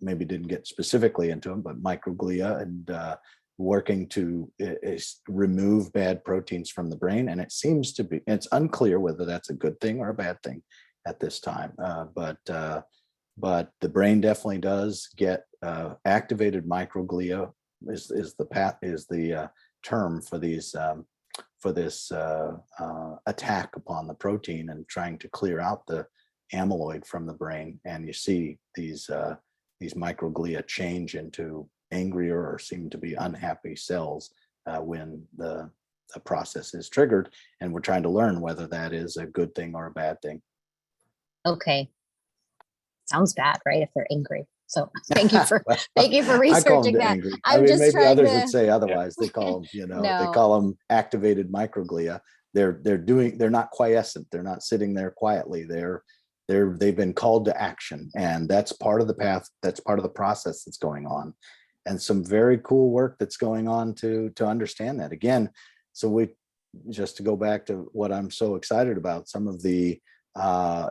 maybe didn't get specifically into them, but microglia, and working to remove bad proteins from the brain. And it seems to be, it's unclear whether that's a good thing or a bad thing at this time. But the brain definitely does get activated microglia is the term for these for this attack upon the protein and trying to clear out the amyloid from the brain. And you see these microglia change into angrier or seem to be unhappy cells when the a process is triggered, and we're trying to learn whether that is a good thing or a bad thing. Okay. Sounds bad, right? If they're angry. So thank you for Well, thank you for I call them researching that. angry. I'm mean, just maybe trying others to. would say otherwise. They call them, they No. call them activated microglia. They're not quiescent. They're not sitting there quietly. They've been called to action, and that's part of the path. That's part of the process that's going on, and some very cool work that's going on to understand that. Again, so just to go back to what I'm so excited about, some of the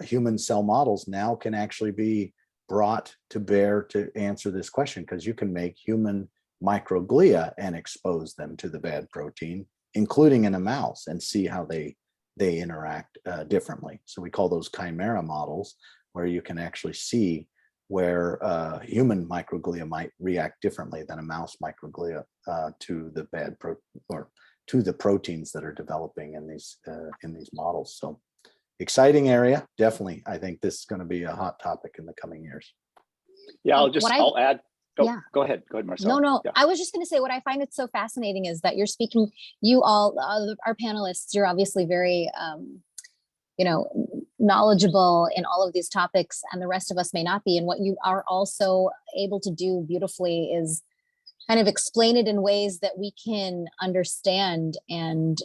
human cell models now can actually be brought to bear to answer this question, because you can make human microglia and expose them to the bad protein, including in a mouse, and see how they interact differently. So we call those chimera models, where you can actually see where human microglia might react differently than a mouse microglia to the or to the proteins that are developing in these models. So exciting area, definitely. I think this is going to be a hot topic in the coming years. Yeah, I'll add. Yeah. Go ahead, Marcella. No, Yeah. I was just going to say, what I find it so fascinating is that you're speaking, you all, our panelists, you're obviously very, knowledgeable in all of these topics, and the rest of us may not be. And what you are also able to do beautifully is kind of explain it in ways that we can understand and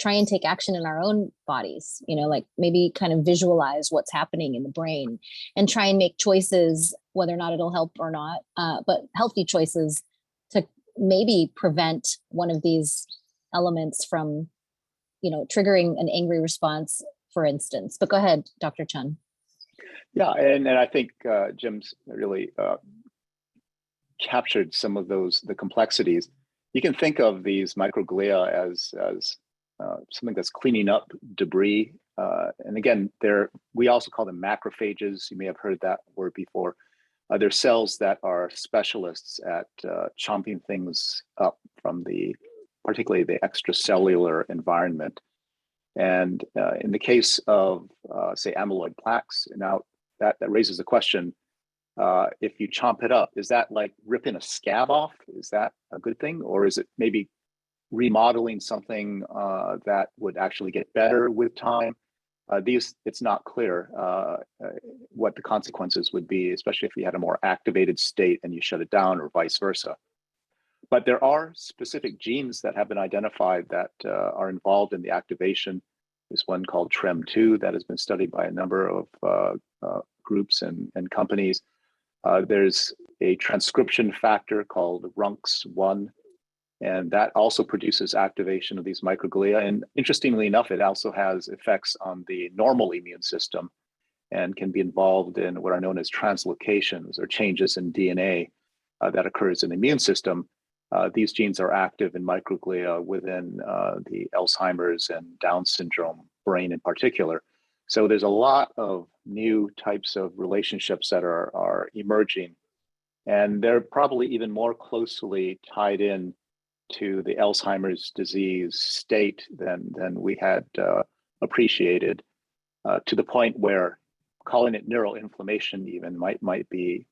try and take action in our own bodies, like maybe kind of visualize what's happening in the brain and try and make choices, whether or not it'll help or not, but healthy choices to maybe prevent one of these elements from, triggering an angry response, for instance. But go ahead, Dr. Chun. Yeah, and I think Jim's really captured some of the complexities. You can think of these microglia as something that's cleaning up debris. And again, we also call them macrophages. You may have heard that word before. They're cells that are specialists at chomping things up from particularly the extracellular environment. And in the case of, say, amyloid plaques, now that raises the question, if you chomp it up, is that like ripping a scab off? Is that a good thing? Or is it maybe remodeling something that would actually get better with time? It's not clear what the consequences would be, especially if you had a more activated state and you shut it down, or vice versa. But there are specific genes that have been identified that are involved in the activation. There's one called TREM2 that has been studied by a number of groups and companies. There's a transcription factor called RUNX1, and that also produces activation of these microglia. And interestingly enough, it also has effects on the normal immune system and can be involved in what are known as translocations, or changes in DNA that occurs in the immune system. These genes are active in microglia within the Alzheimer's and Down syndrome brain in particular. So there's a lot of new types of relationships that are emerging, and they're probably even more closely tied in to the Alzheimer's disease state than we had appreciated, to the point where calling it neuroinflammation even might be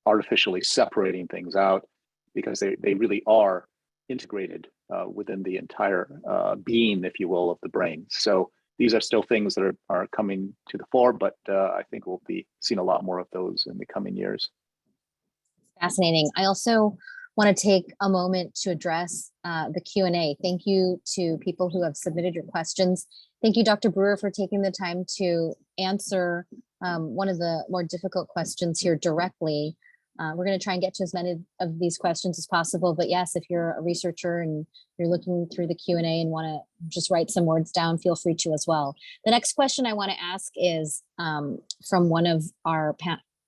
artificially separating things out, because they really are integrated within the entire being, if you will, of the brain. So these are still things that are coming to the fore, but I think we'll be seeing a lot more of those in the coming years. Fascinating. I also want to take a moment to address the Q&A. Thank you to people who have submitted your questions. Thank you, Dr. Brewer, for taking the time to answer one of the more difficult questions here directly. We're going to try and get to as many of these questions as possible. But yes, if you're a researcher and you're looking through the Q&A and want to just write some words down, feel free to as well. The next question I want to ask is from one of our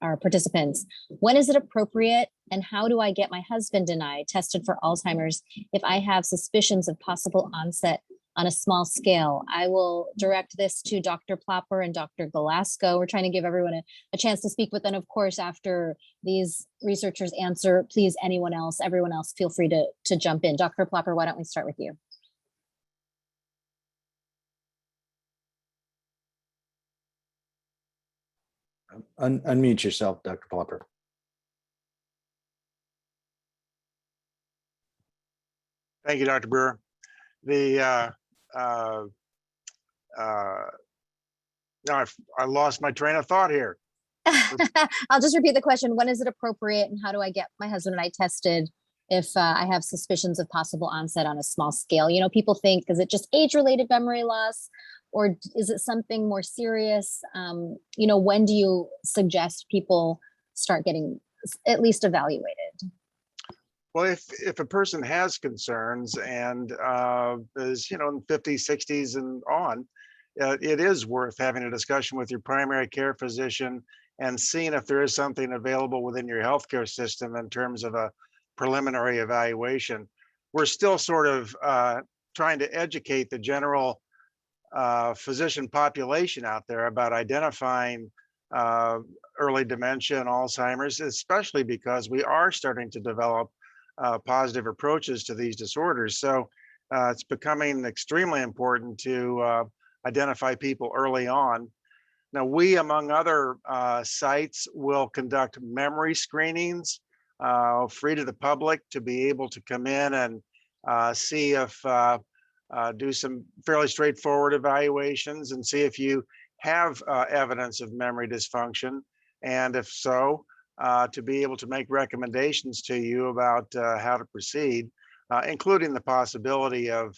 participants. When is it appropriate, and how do I get my husband and I tested for Alzheimer's if I have suspicions of possible onset on a small scale? I will direct this to Dr. Plopper and Dr. Galasco. We're trying to give everyone a chance to speak, but then of course, after these researchers answer, please, everyone else, feel free to jump in. Dr. Plopper, why don't we start with you? Unmute yourself, Dr. Plopper. Thank you, Dr. Brewer. Now I lost my train of thought here. I'll just repeat the question. When is it appropriate and how do I get my husband and I tested if I have suspicions of possible onset on a small scale? You know, people think, is it just age-related memory loss or is it something more serious? You know, when do you suggest people start getting at least evaluated? Well, if a person has concerns and is, you know, in 50s, 60s and on, it is worth having a discussion with your primary care physician and seeing if there is something available within your healthcare system in terms of a preliminary evaluation. We're still sort of trying to educate the general physician population out there about identifying early dementia and Alzheimer's, especially because we are starting to develop positive approaches to these disorders. So it's becoming extremely important to identify people early on. Now, we, among other sites, will conduct memory screenings free to the public to be able to come in and see if, do some fairly straightforward evaluations and see if you have evidence of memory dysfunction. And if so, to be able to make recommendations to you about how to proceed, including the possibility of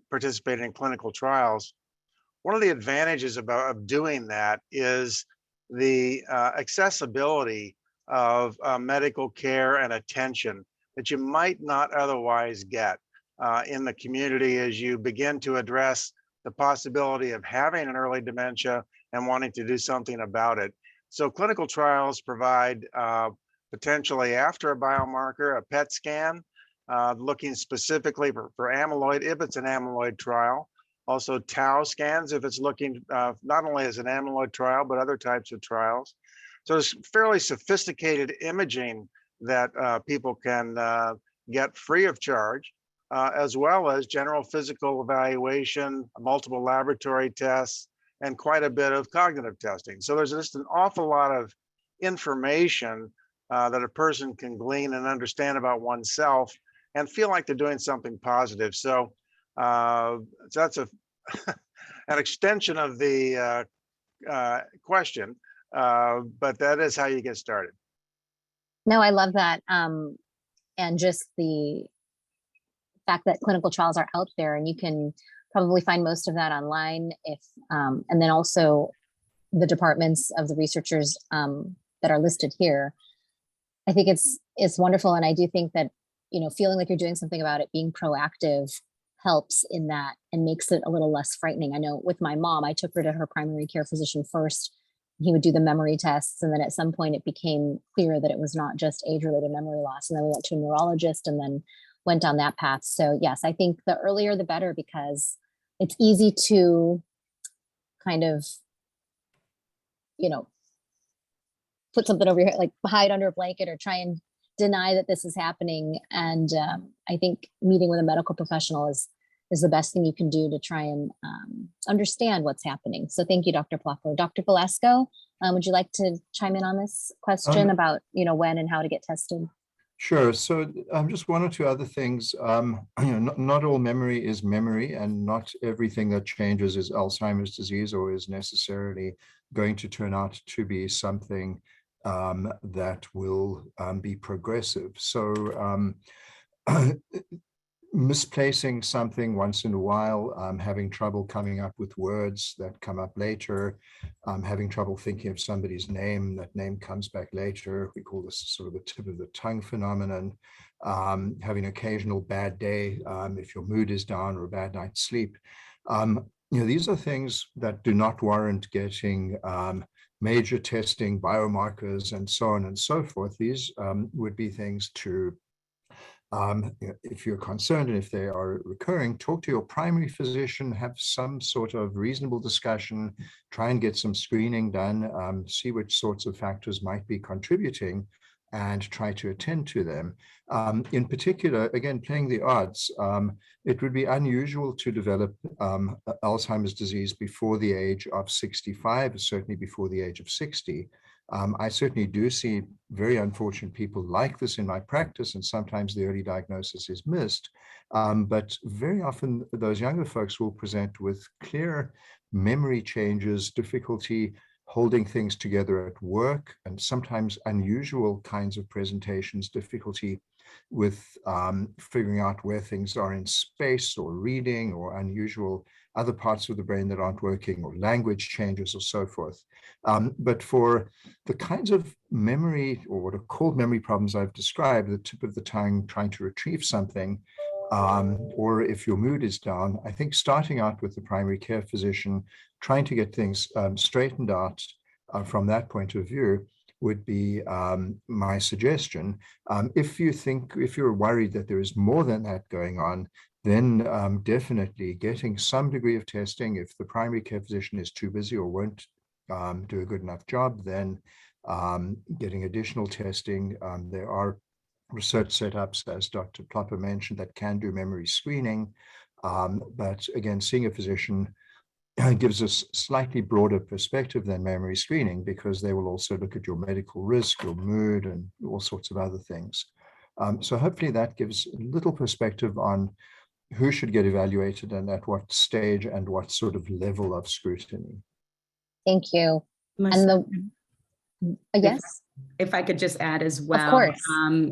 participating in clinical trials. One of the advantages of doing that is the accessibility of medical care and attention that you might not otherwise get in the community as you begin to address the possibility of having an early dementia and wanting to do something about it. So clinical trials provide potentially after a biomarker, a PET scan, looking specifically for amyloid, if it's an amyloid trial. Also tau scans, if it's looking not only as an amyloid trial, but other types of trials. So it's fairly sophisticated imaging that people can get free of charge, as well as general physical evaluation, multiple laboratory tests, and quite a bit of cognitive testing. So there's just an awful lot of information that a person can glean and understand about oneself and feel like they're doing something positive. So that's an extension of the question, but that is how you get started. No, I love that. And just the fact that clinical trials are out there and you can probably find most of that online if, and then also the departments of the researchers that are listed here. I think it's wonderful. And I do think that, you know, feeling like you're doing something about it, being proactive helps in that and makes it a little less frightening. I know with my mom, I took her to her primary care physician first. He would do the memory tests. And then at some point it became clear that it was not just age-related memory loss. And then we went to a neurologist and then went down that path. So yes, I think the earlier the better, because it's easy to kind of, you know, put something over your head, like hide under a blanket or try and deny that this is happening. And I think meeting with a medical professional is the best thing you can do to try and understand what's happening. So thank you, Dr. Plopper. Dr. Velasco, would you like to chime in on this question about, you know, when and how to get tested? Sure. So just one or two other things. You know, not all memory is memory, and not everything that changes is Alzheimer's disease or is necessarily going to turn out to be something that will be progressive. So misplacing something once in a while, having trouble coming up with words that come up later, having trouble thinking of somebody's name, that name comes back later. We call this sort of the tip of the tongue phenomenon. Having an occasional bad day, if your mood is down, or a bad night's sleep. You know, these are things that do not warrant getting major testing, biomarkers, and so on and so forth. These would be things to, if you're concerned and if they are recurring, talk to your primary physician, have some sort of reasonable discussion, try and get some screening done, see which sorts of factors might be contributing, and try to attend to them. In particular, again, playing the odds, it would be unusual to develop Alzheimer's disease before the age of 65, certainly before the age of 60. I certainly do see very unfortunate people like this in my practice, and sometimes the early diagnosis is missed. But very often those younger folks will present with clear memory changes, difficulty holding things together at work, and sometimes unusual kinds of presentations, difficulty with figuring out where things are in space, or reading, or unusual other parts of the brain that aren't working, or language changes, or so forth. But for the kinds of memory, or what are called memory problems I've described, the tip of the tongue trying to retrieve something, or if your mood is down, I think starting out with the primary care physician, trying to get things straightened out from that point of view would be my suggestion. If you're worried that there is more than that going on, then definitely getting some degree of testing. If the primary care physician is too busy or won't do a good enough job, then getting additional testing. There are research setups, as Dr. Plopper mentioned, that can do memory screening. But again, seeing a physician gives us slightly broader perspective than memory screening, because they will also look at your medical risk, your mood, and all sorts of other things. So hopefully that gives a little perspective on who should get evaluated and at what stage and what sort of level of scrutiny. Thank you. Marcella, And yes, if I could just add as well. of course.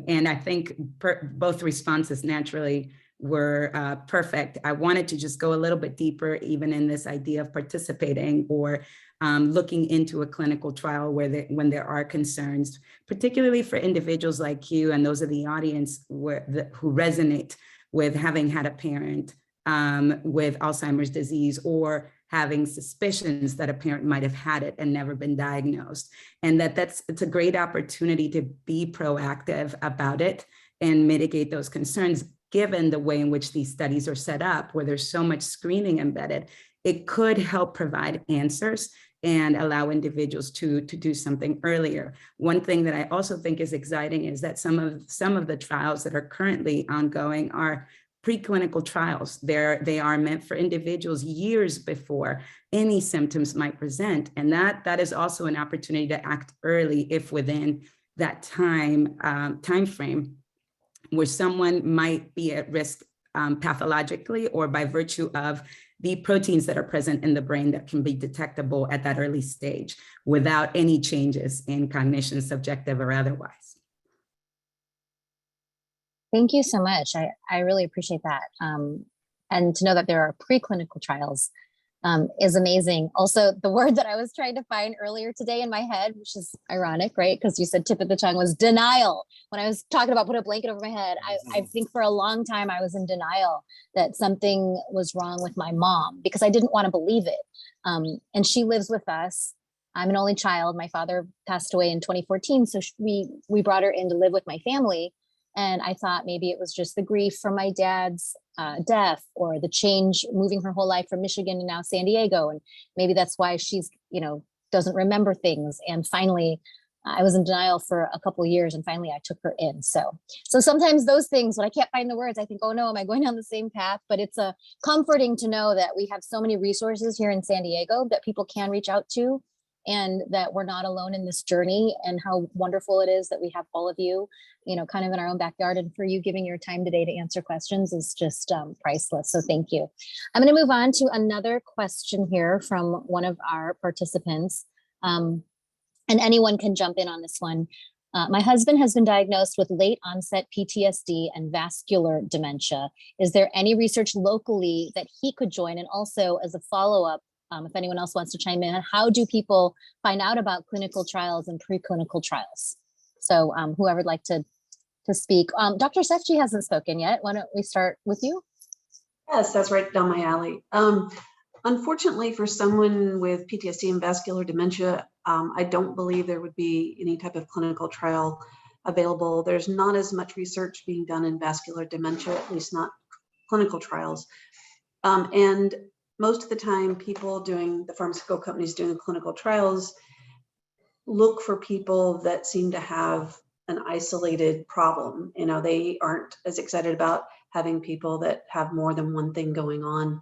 And I think both responses naturally were perfect. I wanted to just go a little bit deeper, even in this idea of participating or looking into a clinical trial when there are concerns, particularly for individuals like you and those of the audience who resonate with having had a parent with Alzheimer's disease, or having suspicions that a parent might have had it and never been diagnosed. And it's a great opportunity to be proactive about it and mitigate those concerns, given the way in which these studies are set up, where there's so much screening embedded. It could help provide answers and allow individuals to do something earlier. One thing that I also think is exciting is that some of the trials that are currently ongoing are preclinical trials. They are meant for individuals years before any symptoms might present. And that is also an opportunity to act early if within that time frame where someone might be at risk pathologically or by virtue of the proteins that are present in the brain that can be detectable at that early stage without any changes in cognition, subjective or otherwise. Thank you so much. I really appreciate that. And to know that there are preclinical trials is amazing. Also, the word that I was trying to find earlier today in my head, which is ironic, right? Because you said tip of the tongue, was denial. When I was talking about put a blanket over my head, I think for a long time I was in denial that something was wrong with my mom because I didn't want to believe it. And she lives with us. I'm an only child. My father passed away in 2014. So we brought her in to live with my family. And I thought maybe it was just the grief from my dad's death, or the change, moving her whole life from Michigan to now San Diego. And maybe that's why she's, doesn't remember things. And finally, I was in denial for a couple of years, and finally I took her in. So sometimes those things, when I can't find the words, I think, oh no, am I going down the same path? But it's comforting to know that we have so many resources here in San Diego that people can reach out to, and that we're not alone in this journey, and how wonderful it is that we have all of you, kind of in our own backyard. And for you giving your time today to answer questions is just priceless. So thank you. I'm going to move on to another question here from one of our participants. And anyone can jump in on this one. My husband has been diagnosed with late onset PTSD and vascular dementia. Is there any research locally that he could join? And also, as a follow-up, if anyone else wants to chime in, how do people find out about clinical trials and preclinical trials? So whoever would like to speak. Dr. Sefji hasn't spoken yet. Why don't we start with you? Yes, that's right down my alley. Unfortunately, for someone with PTSD and vascular dementia, I don't believe there would be any type of clinical trial available. There's not as much research being done in vascular dementia, at least not clinical trials. And most of the time, the pharmaceutical companies doing clinical trials look for people that seem to have an isolated problem. They aren't as excited about having people that have more than one thing going on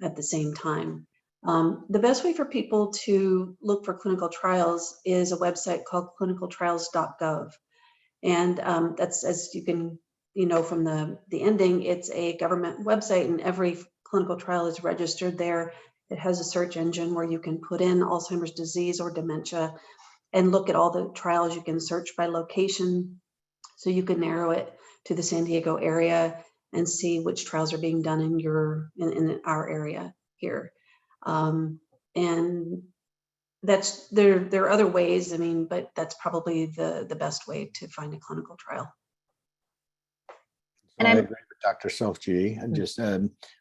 at the same time. The best way for people to look for clinical trials is a website called clinicaltrials.gov. And that's, as you can, from the ending, it's a government website, and every clinical trial is registered there. It has a search engine where you can put in Alzheimer's disease or dementia and look at all the trials. You can search by location, so you can narrow it to the San Diego area and see which trials are being done in our area here. And that's there are other ways, but that's probably the best way to find a clinical trial. And I agree with Dr. Sofji. I just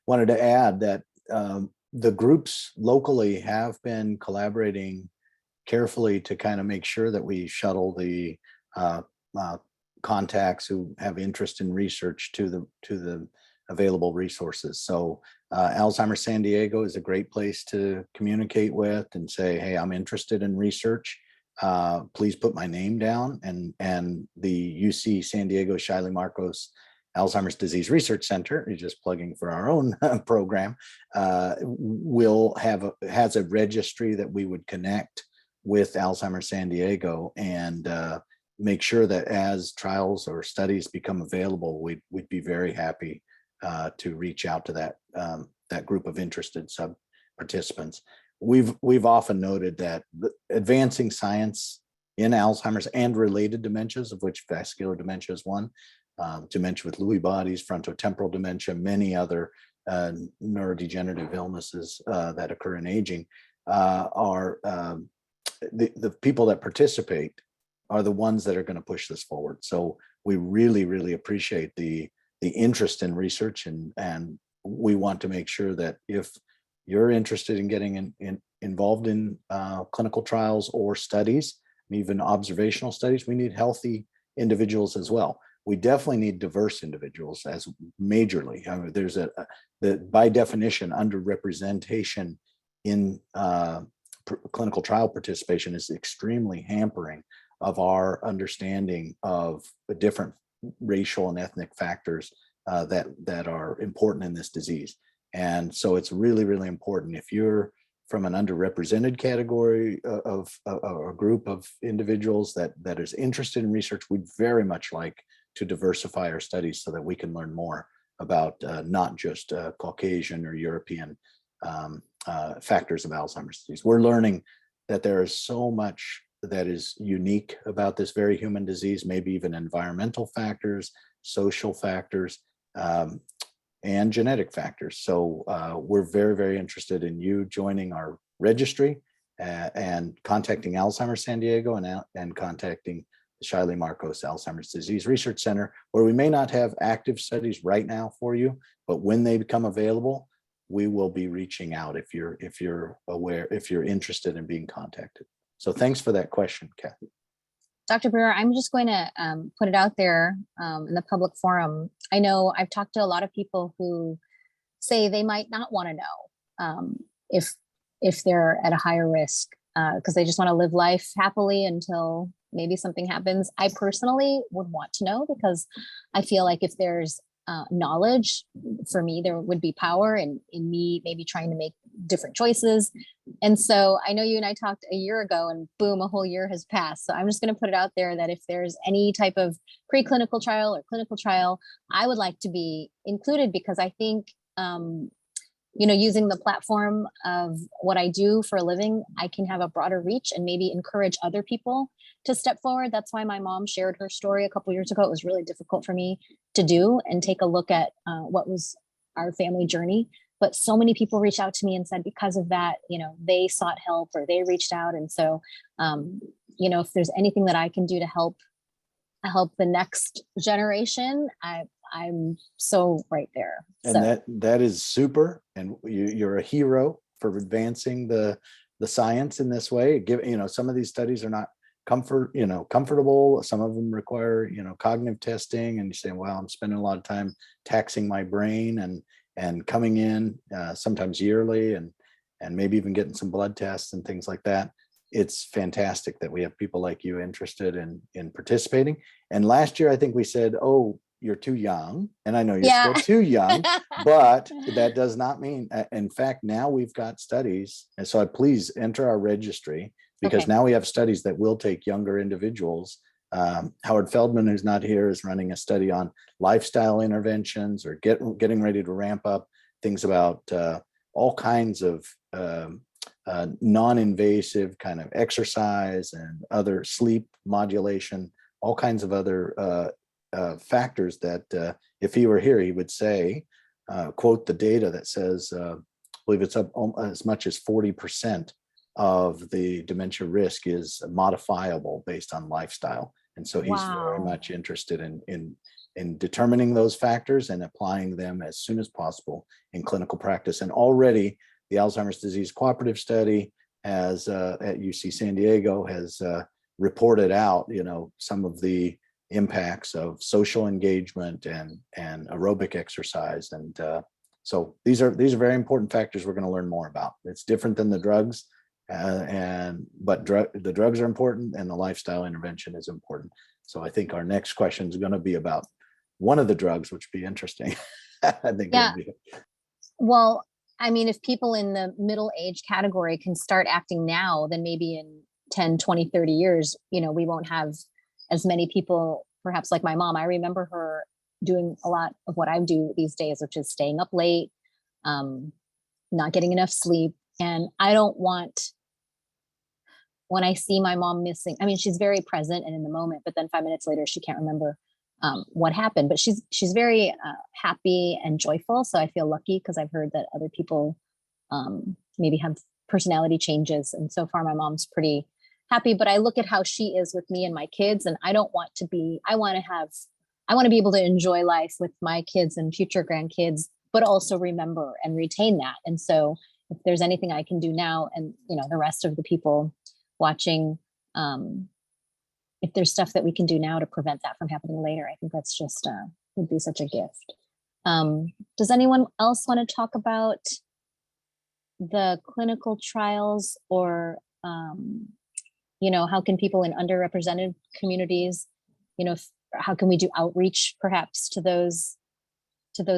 wanted to add that the groups locally have been collaborating carefully to kind of make sure that we shuttle the contacts who have interest in research to the available resources. So Alzheimer's San Diego is a great place to communicate with and say, hey, I'm interested in research. Please put my name down. And the UC San Diego Shiley Marcos Alzheimer's Disease Research Center, is just plugging for our own program, has a registry that we would connect with Alzheimer's San Diego and make sure that as trials or studies become available, we'd be very happy to reach out to that group of interested sub-participants. We've often noted that advancing science in Alzheimer's and related dementias, of which vascular dementia is one, dementia with Lewy bodies, frontotemporal dementia, many other neurodegenerative illnesses that occur in aging, are the people that participate are the ones that are going to push this forward. So we really, really appreciate the interest in research, and we want to make sure that if you're interested in getting involved in clinical trials or studies, even observational studies, we need healthy individuals as well. We definitely need diverse individuals as majorly. I mean, there's by definition, underrepresentation in clinical trial participation is extremely hampering of our understanding of the different racial and ethnic factors that are important in this disease. And so it's really, really important. If you're from an underrepresented category of a group of individuals that is interested in research, we'd very much like to diversify our studies so that we can learn more about not just Caucasian or European factors of Alzheimer's disease. We're learning that there is so much that is unique about this very human disease, maybe even environmental factors, social factors, and genetic factors. So we're very, very interested in you joining our registry and contacting Alzheimer's San Diego and contacting the Shiley Marcos Alzheimer's Disease Research Center, where we may not have active studies right now for you, but when they become available, we will be reaching out if you're aware, if you're interested in being contacted. So thanks for that question, Kathy. Dr. Brewer, I'm just going to put it out there in the public forum. I know I've talked to a lot of people who say they might not want to know if they're at a higher risk because they just want to live life happily until maybe something happens. I personally would want to know because I feel like if there's knowledge, for me, there would be power in me maybe trying to make different choices. And so I know you and I talked a year ago and boom, a whole year has passed. So I'm just going to put it out there that if there's any type of preclinical trial or clinical trial, I would like to be included because I think, using the platform of what I do for a living, I can have a broader reach and maybe encourage other people to step forward. That's why my mom shared her story a couple of years ago. It was really difficult for me to do and take a look at what was our family journey. But so many people reached out to me and said, because of that, they sought help or they reached out. And so, if there's anything that I can do to help the next generation, I'm so right there. And so that is super. And you're a hero for advancing the science in this way. Some of these studies are not comfortable. Some of them require, cognitive testing, and you say, well, I'm spending a lot of time taxing my brain and coming in sometimes yearly and maybe even getting some blood tests and things like that. It's fantastic that we have people like you interested in participating. And last year, I think we said, you're too young, and I know you're Yeah. still too young, but that does not mean, in fact, now we've got studies. And so please enter our registry, because Okay. now we have studies that will take younger individuals. Howard Feldman, who's not here, is running a study on lifestyle interventions, or getting ready to ramp up things about all kinds of non-invasive kind of exercise and other sleep modulation, all kinds of other factors that if he were here, he would say, quote the data that says, I believe it's up as much as 40% of the dementia risk is modifiable based on lifestyle. And so he's very Wow. much interested in determining those factors and applying them as soon as possible in clinical practice. And already the Alzheimer's Disease Cooperative Study has at UC San Diego has reported out, some of the impacts of social engagement and aerobic exercise. And so these are very important factors we're going to learn more about. It's different than the drugs, but the drugs are important, and the lifestyle intervention is important. So I think our next question is going to be about one of the drugs, which would be interesting. I think. Yeah. Well, I mean, if people in the middle age category can start acting now, then maybe in 10, 20, 30 years, we won't have as many people, perhaps like my mom. I remember her doing a lot of what I do these days, which is staying up late, not getting enough sleep. And I don't want, when I see my mom missing, I mean, she's very present and in the moment, but then 5 minutes later, she can't remember what happened, but she's very happy and joyful. So I feel lucky, because I've heard that other people maybe have personality changes. And so far my mom's pretty happy, but I look at how she is with me and my kids, and I don't want to be, I want to be able to enjoy life with my kids and future grandkids, but also remember and retain that. And so if there's anything I can do now, and the rest of the people watching, if there's stuff that we can do now to prevent that from happening later, I think that's just would be such a gift. Does anyone else want to talk about the clinical trials, or how can people in underrepresented communities, how can we do outreach perhaps to those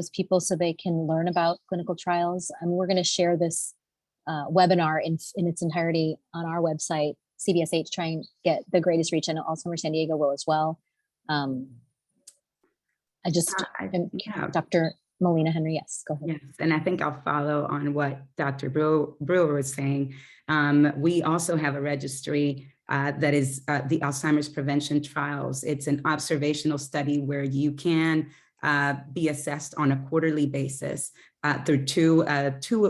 people so they can learn about clinical trials? And we're going to share this webinar in its entirety on our website, CBSH, try and get the greatest reach, and Alzheimer's San Diego will as well. Dr. Molina Henry, yes, go ahead. Yes, and I think I'll follow on what Dr. Brewer was saying. We also have a registry that is the Alzheimer's Prevention Trials. It's an observational study where you can be assessed on a quarterly basis through two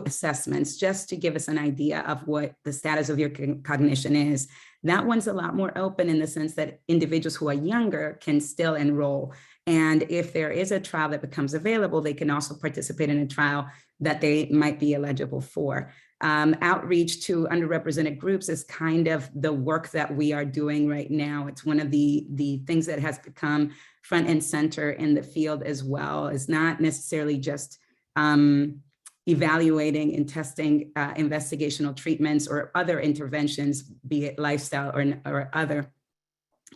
assessments, just to give us an idea of what the status of your cognition is. That one's a lot more open in the sense that individuals who are younger can still enroll. And if there is a trial that becomes available, they can also participate in a trial that they might be eligible for. Outreach to underrepresented groups is kind of the work that we are doing right now. It's one of the things that has become front and center in the field as well. It's not necessarily just evaluating and testing investigational treatments or other interventions, be it lifestyle or other,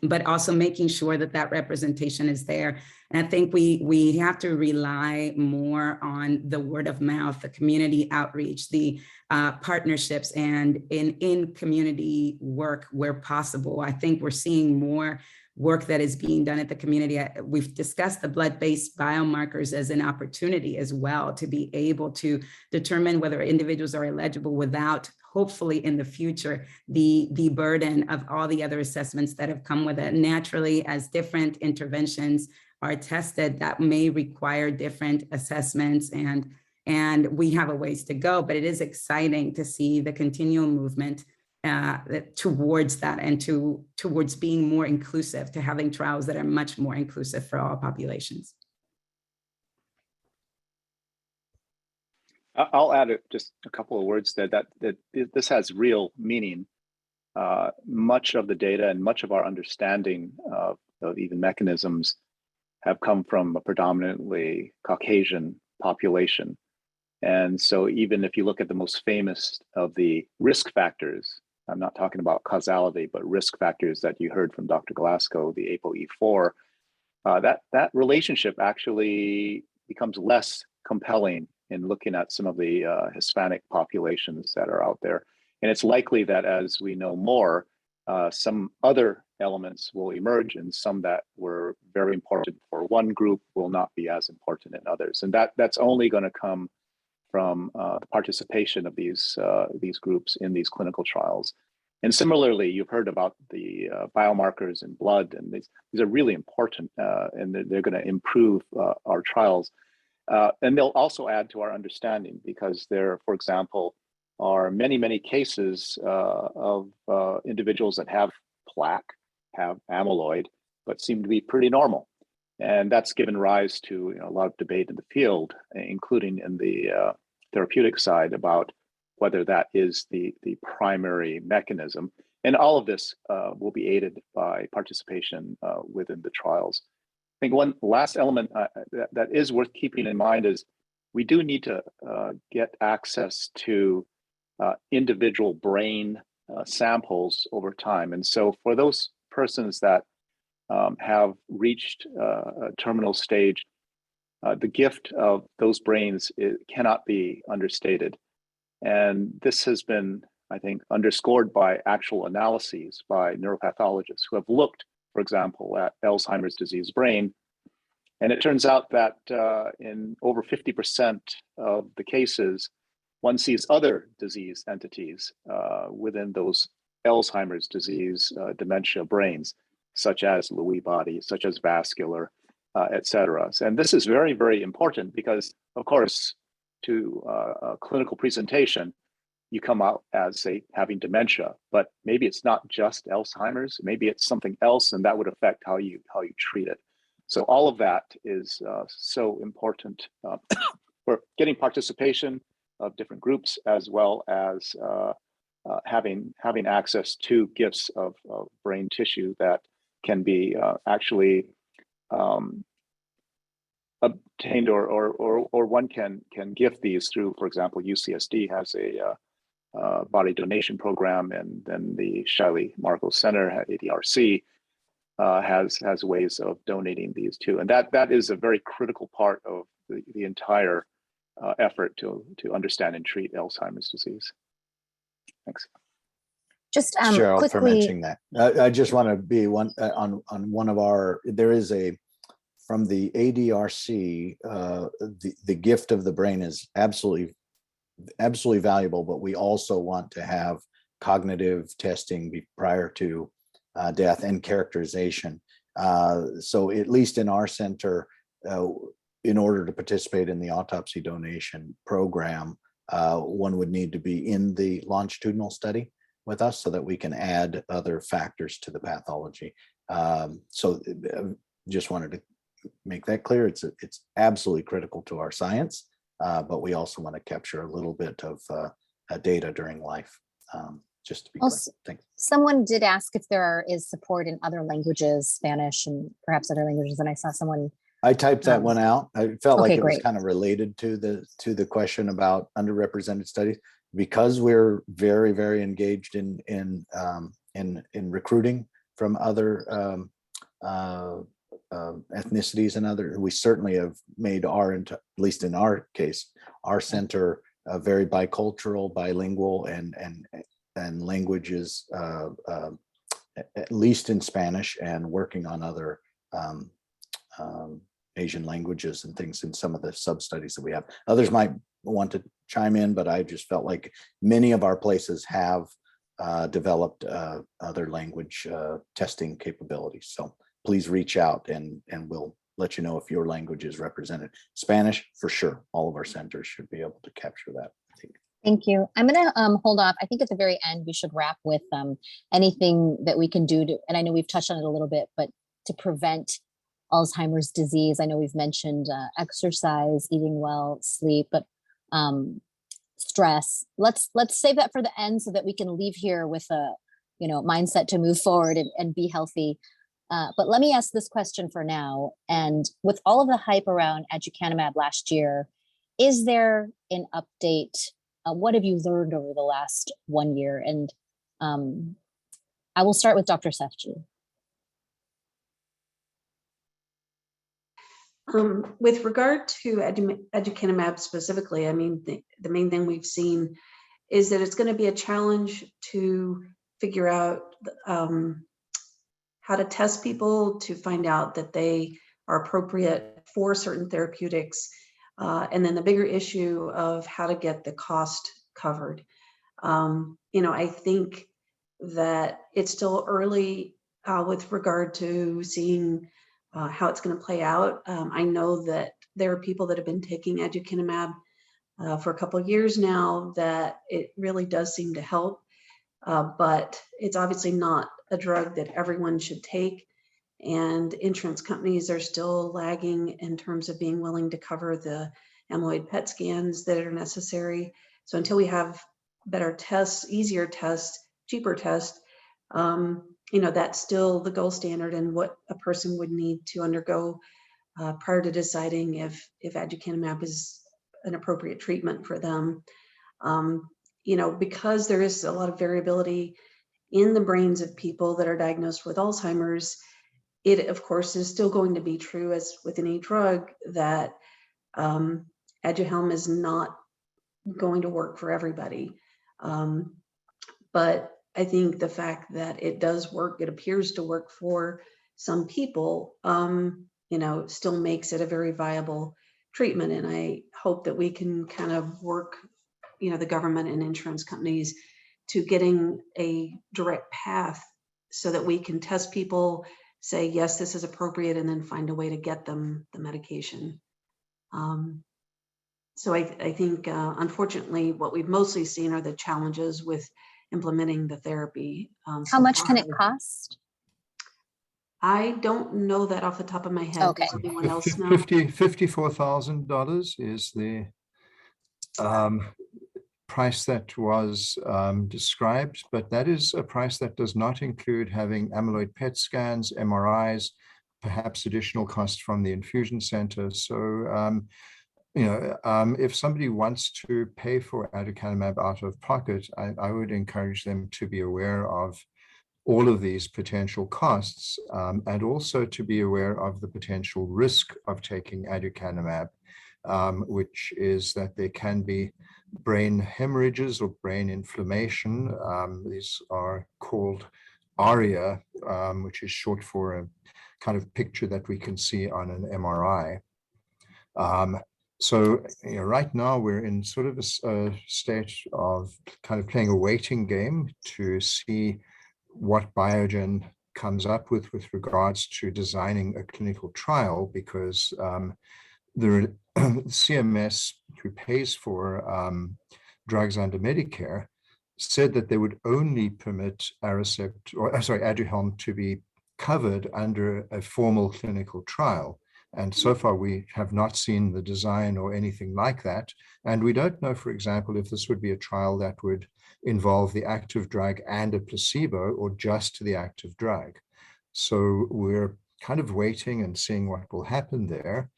but also making sure that representation is there. And I think we have to rely more on the word of mouth, the community outreach, the partnerships, and in community work where possible. I think we're seeing more work that is being done at the community. We've discussed the blood-based biomarkers as an opportunity as well, to be able to determine whether individuals are eligible without, hopefully in the future, the burden of all the other assessments that have come with it. Naturally, as different interventions are tested, that may require different assessments, and we have a ways to go, but it is exciting to see the continual movement towards that, and towards being more inclusive, to having trials that are much more inclusive for all populations. I'll add just a couple of words there that this has real meaning. Much of the data and much of our understanding of even mechanisms have come from a predominantly Caucasian population. And so even if you look at the most famous of the risk factors, I'm not talking about causality, but risk factors that you heard from Dr. Glasgow, the ApoE4, that relationship actually becomes less compelling in looking at some of the Hispanic populations that are out there. And it's likely that as we know more, some other elements will emerge, and some that were very important for one group will not be as important in others. And that's only going to come from the participation of these groups in these clinical trials. And similarly, you've heard about the biomarkers in blood, and these are really important, and they're going to improve our trials. And they'll also add to our understanding, because there, for example, are many, many cases of individuals that have plaque, have amyloid, but seem to be pretty normal. And that's given rise to a lot of debate in the field, including in the therapeutic side, about whether that is the primary mechanism. And all of this will be aided by participation within the trials. I think one last element that is worth keeping in mind is we do need to get access to individual brain samples over time. And so for those persons that have reached a terminal stage, the gift of those brains cannot be understated. And this has been, I think, underscored by actual analyses by neuropathologists who have looked, for example, at Alzheimer's disease brain. And it turns out that in over 50% of the cases, one sees other disease entities within those Alzheimer's disease dementia brains, such as Lewy body, such as vascular, et cetera. And this is very, very important because, of course, to a clinical presentation, you come out as, say, having dementia, but maybe it's not just Alzheimer's, maybe it's something else, and that would affect how you treat it. So all of that is so important for getting participation of different groups, as well as having access to gifts of brain tissue that can be actually obtained, or one can gift these through, for example, UCSD has a body donation program, and then the Shiley Marcos Center at ADRC has ways of donating these too. And that is a very critical part of the entire effort to understand and treat Alzheimer's disease. Thanks. Just Cheryl, quickly, for mentioning that. I just want to be on one of our, there is from the ADRC, the gift of the brain is absolutely valuable, but we also want to have cognitive testing prior to death and characterization. So at least in our center, in order to participate in the autopsy donation program, one would need to be in the longitudinal study with us so that we can add other factors to the pathology. So just wanted to make that clear. It's absolutely critical to our science, but we also want to capture a little bit of data during life. Just to be also, clear. Thanks. Someone did ask if there is support in other languages, Spanish and perhaps other languages, and I saw someone. I typed that one out. I felt like it was great. kind of related to the question about underrepresented studies, because we're very, very engaged in recruiting from other ethnicities and other. We certainly have made at least in our case, our center very bicultural, bilingual, and languages, at least in Spanish, and working on other Asian languages and things in some of the sub-studies that we have. Others might want to chime in, but I just felt like many of our places have developed other language testing capabilities. So please reach out and we'll let you know if your language is represented. Spanish, for sure. All of our centers should be able to capture that, I think. Thank you. I'm going to hold off. I think at the very end, we should wrap with anything that we can do to, and I know we've touched on it a little bit, but to prevent Alzheimer's disease. I know we've mentioned exercise, eating well, sleep, but stress. Let's save that for the end so that we can leave here with a mindset to move forward and be healthy. But let me ask this question for now. And with all of the hype around aducanumab last year, is there an update? What have you learned over the last 1 year? And I will start with Dr. Sefji. With regard to aducanumab specifically, I mean, the main thing we've seen is that it's going to be a challenge to figure out how to test people to find out that they are appropriate for certain therapeutics. And then the bigger issue of how to get the cost covered. I think that it's still early with regard to seeing how it's going to play out. I know that there are people that have been taking aducanumab for a couple of years now, that it really does seem to help, but it's obviously not a drug that everyone should take. And insurance companies are still lagging in terms of being willing to cover the amyloid PET scans that are necessary. So until we have better tests, easier tests, cheaper tests, that's still the gold standard and what a person would need to undergo prior to deciding if aducanumab is an appropriate treatment for them. Because there is a lot of variability in the brains of people that are diagnosed with Alzheimer's, it of course is still going to be true, as with any drug, that Aduhelm is not going to work for everybody. But I think the fact that it does work, it appears to work for some people, still makes it a very viable treatment. And I hope that we can kind of work, the government and insurance companies to getting a direct path so that we can test people, say, yes, this is appropriate, and then find a way to get them the medication. So I think, unfortunately, what we've mostly seen are the challenges with implementing the therapy. How much can it cost? I don't know that off the top of my head. Okay. Does anyone else know? $54,000 is the price that was described, but that is a price that does not include having amyloid PET scans, MRIs, perhaps additional costs from the infusion center. So, if somebody wants to pay for aducanumab out of pocket, I would encourage them to be aware of all of these potential costs, and also to be aware of the potential risk of taking aducanumab, which is that there can be brain hemorrhages or brain inflammation. These are called ARIA, which is short for a kind of picture that we can see on an MRI. So right now we're in sort of a state of kind of playing a waiting game to see what Biogen comes up with regards to designing a clinical trial, because the CMS, who pays for drugs under Medicare, said that they would only permit Aduhelm to be covered under a formal clinical trial. And so far, we have not seen the design or anything like that. And we don't know, for example, if this would be a trial that would involve the active drug and a placebo, or just the active drug. So we're kind of waiting and seeing what will happen there.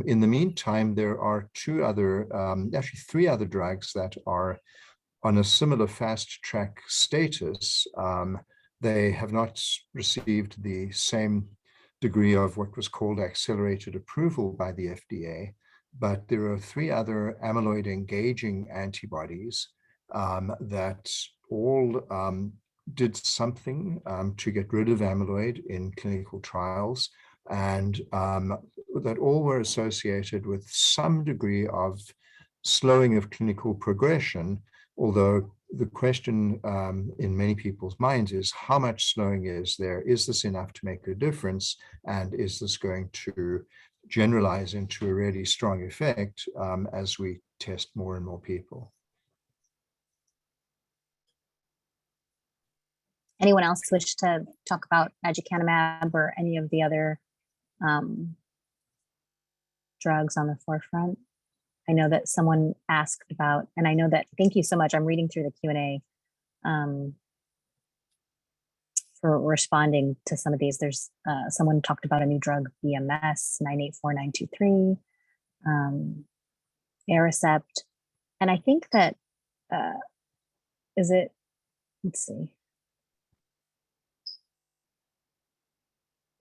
In the meantime, there are actually three other drugs that are on a similar fast track status. They have not received the same degree of what was called accelerated approval by the FDA, but there are three other amyloid engaging antibodies that all did something to get rid of amyloid in clinical trials, and that all were associated with some degree of slowing of clinical progression, although the question in many people's minds is, how much slowing is there? Is this enough to make a difference? And is this going to generalize into a really strong effect as we test more and more people? Anyone else wish to talk about aducanumab or any of the other drugs on the forefront? I know that someone asked about, and I know that, thank you so much. I'm reading through the Q&A for responding to some of these. There's someone talked about a new drug, BMS 984923, Aricept. And I think that, let's see.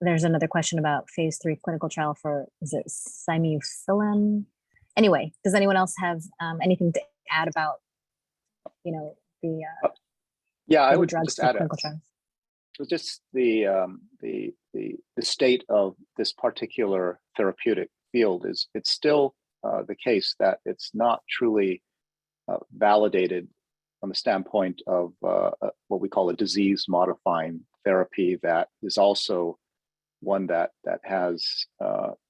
there's another question about phase 3 clinical trial for, is it simufilam? Anyway, does anyone else have anything to add about, the Yeah, I the would drugs just for add clinical trials? just the state of this particular therapeutic field is it's still the case that it's not truly validated from the standpoint of what we call a disease modifying therapy that is also one that has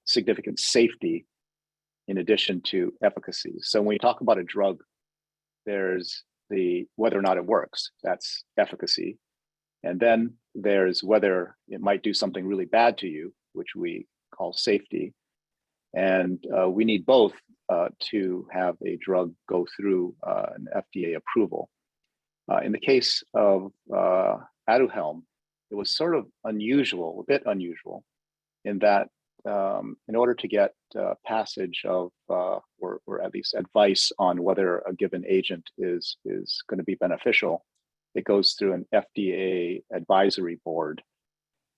significant safety in addition to efficacy. So when we talk about a drug, there's the whether or not it works, that's efficacy. And then there's whether it might do something really bad to you, which we call safety. And we need both to have a drug go through an FDA approval. In the case of Aduhelm, it was sort of unusual, a bit unusual, in that in order to get passage of or at least advice on whether a given agent is going to be beneficial, it goes through an FDA advisory board.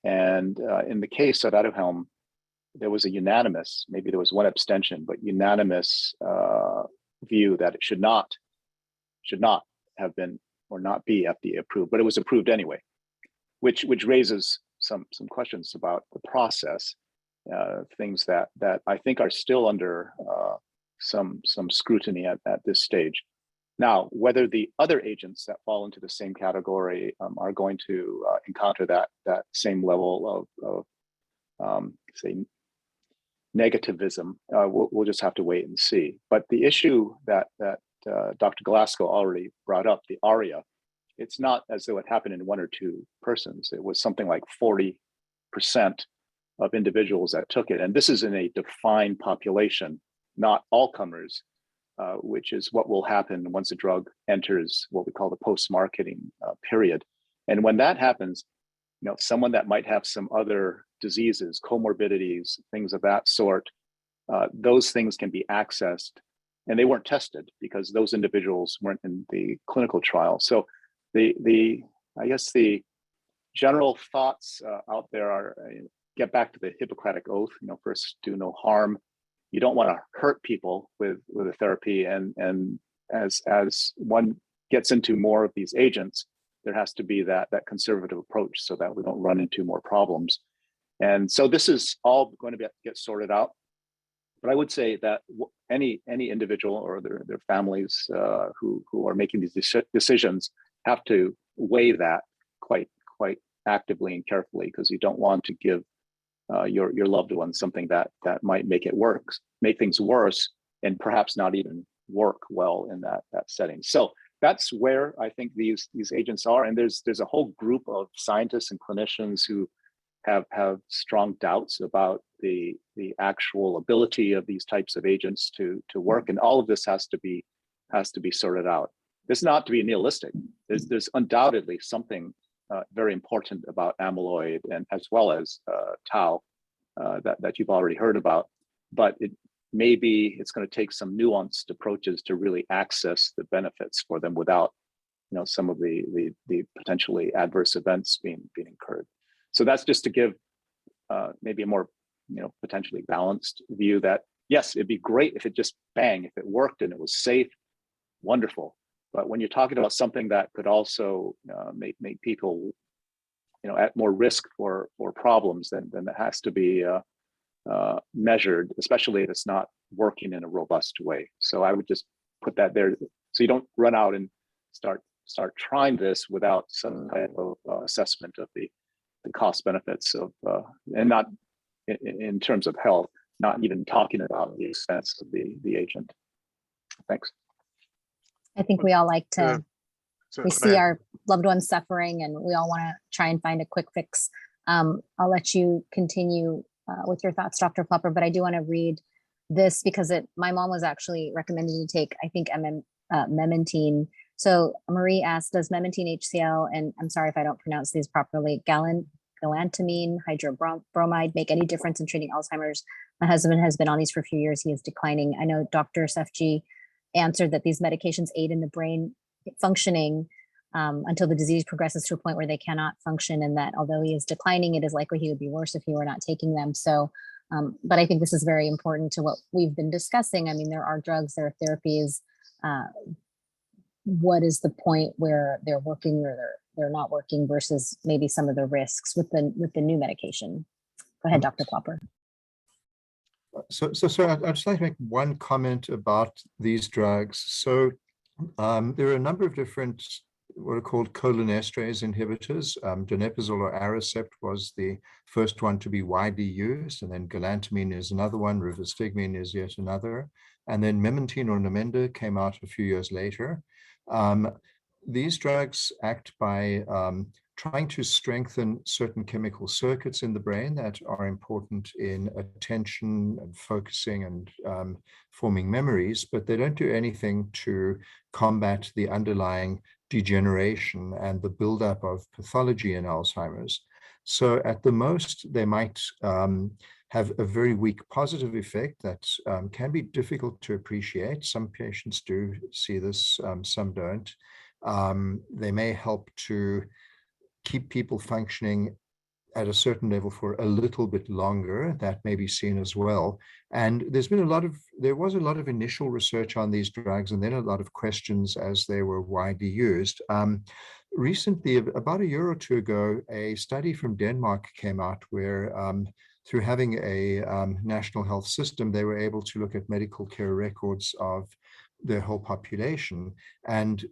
And in the case of Aduhelm, there was a unanimous, maybe there was one abstention, but unanimous view that it should not have been or not be FDA approved, but it was approved anyway, which raises some questions about the process, things that I think are still under some scrutiny at this stage. Now, whether the other agents that fall into the same category are going to encounter that same level of say negativism, we'll just have to wait and see. But the issue that Dr. Glasgow already brought up, the ARIA, it's not as though it happened in one or two persons. It was something like 40% of individuals that took it. And this is in a defined population, not all comers, which is what will happen once a drug enters what we call the post-marketing period. And when that happens, someone that might have some other diseases, comorbidities, things of that sort, those things can be accessed, and they weren't tested because those individuals weren't in the clinical trial. So I guess the general thoughts out there are get back to the Hippocratic Oath. First do no harm. You don't want to hurt people with a therapy, and as one gets into more of these agents, there has to be that conservative approach so that we don't run into more problems. And so this is all going to get sorted out. But I would say that any individual or their families who are making these decisions have to weigh that quite actively and carefully, because you don't want to give your loved ones something that might make things worse, and perhaps not even work well in that setting. So that's where I think these agents are. And there's a whole group of scientists and clinicians who have strong doubts about the actual ability of these types of agents to work. And all of this has to be sorted out. This is not to be nihilistic. There's undoubtedly something very important about amyloid, and as well as tau that you've already heard about, but it's going to take some nuanced approaches to really access the benefits for them without some of the potentially adverse events being incurred. So that's just to give maybe a more potentially balanced view that yes, it'd be great if it just if it worked and it was safe, wonderful. But when you're talking about something that could also make people, at more risk for problems, then that has to be measured, especially if it's not working in a robust way. So I would just put that there, so you don't run out and start trying this without some type of assessment of the cost benefits of, and not in terms of health, not even talking about the expense of the agent. Thanks. I think we all like to, we see our loved ones suffering, and we all want to try and find a quick fix. I'll let you continue with your thoughts, Dr. Plopper, but I do want to read this because my mom was actually recommended to take, I think, memantine. So Marie asked, does memantine HCl, and I'm sorry if I don't pronounce these properly, galantamine hydrobromide make any difference in treating Alzheimer's? My husband has been on these for a few years. He is declining. I know Dr. Sefji answered that these medications aid in the brain functioning. until the disease progresses to a point where they cannot function, and that although he is declining, it is likely he would be worse if he were not taking them. So, but I think this is very important to what we've been discussing. I mean, there are drugs, there are therapies. What is the point where they're working or they're not working versus maybe some of the risks with the new medication? Go ahead, Dr. Plopper. So I'd just like to make one comment about these drugs. So there are a number of different what are called cholinesterase inhibitors. Donepezil or Aricept was the first one to be widely used, and then galantamine is another one, rivastigmine is yet another, and then memantine or Namenda came out a few years later. These drugs act by trying to strengthen certain chemical circuits in the brain that are important in attention and focusing and forming memories, but they don't do anything to combat the underlying degeneration and the buildup of pathology in Alzheimer's. So at the most, they might have a very weak positive effect that can be difficult to appreciate. Some patients do see this, some don't. They may help to keep people functioning at a certain level for a little bit longer. That may be seen as well. And there was a lot of initial research on these drugs, and then a lot of questions as they were widely used. Recently, about a year or two ago, a study from Denmark came out where through having a national health system, they were able to look at medical care records of their whole population. And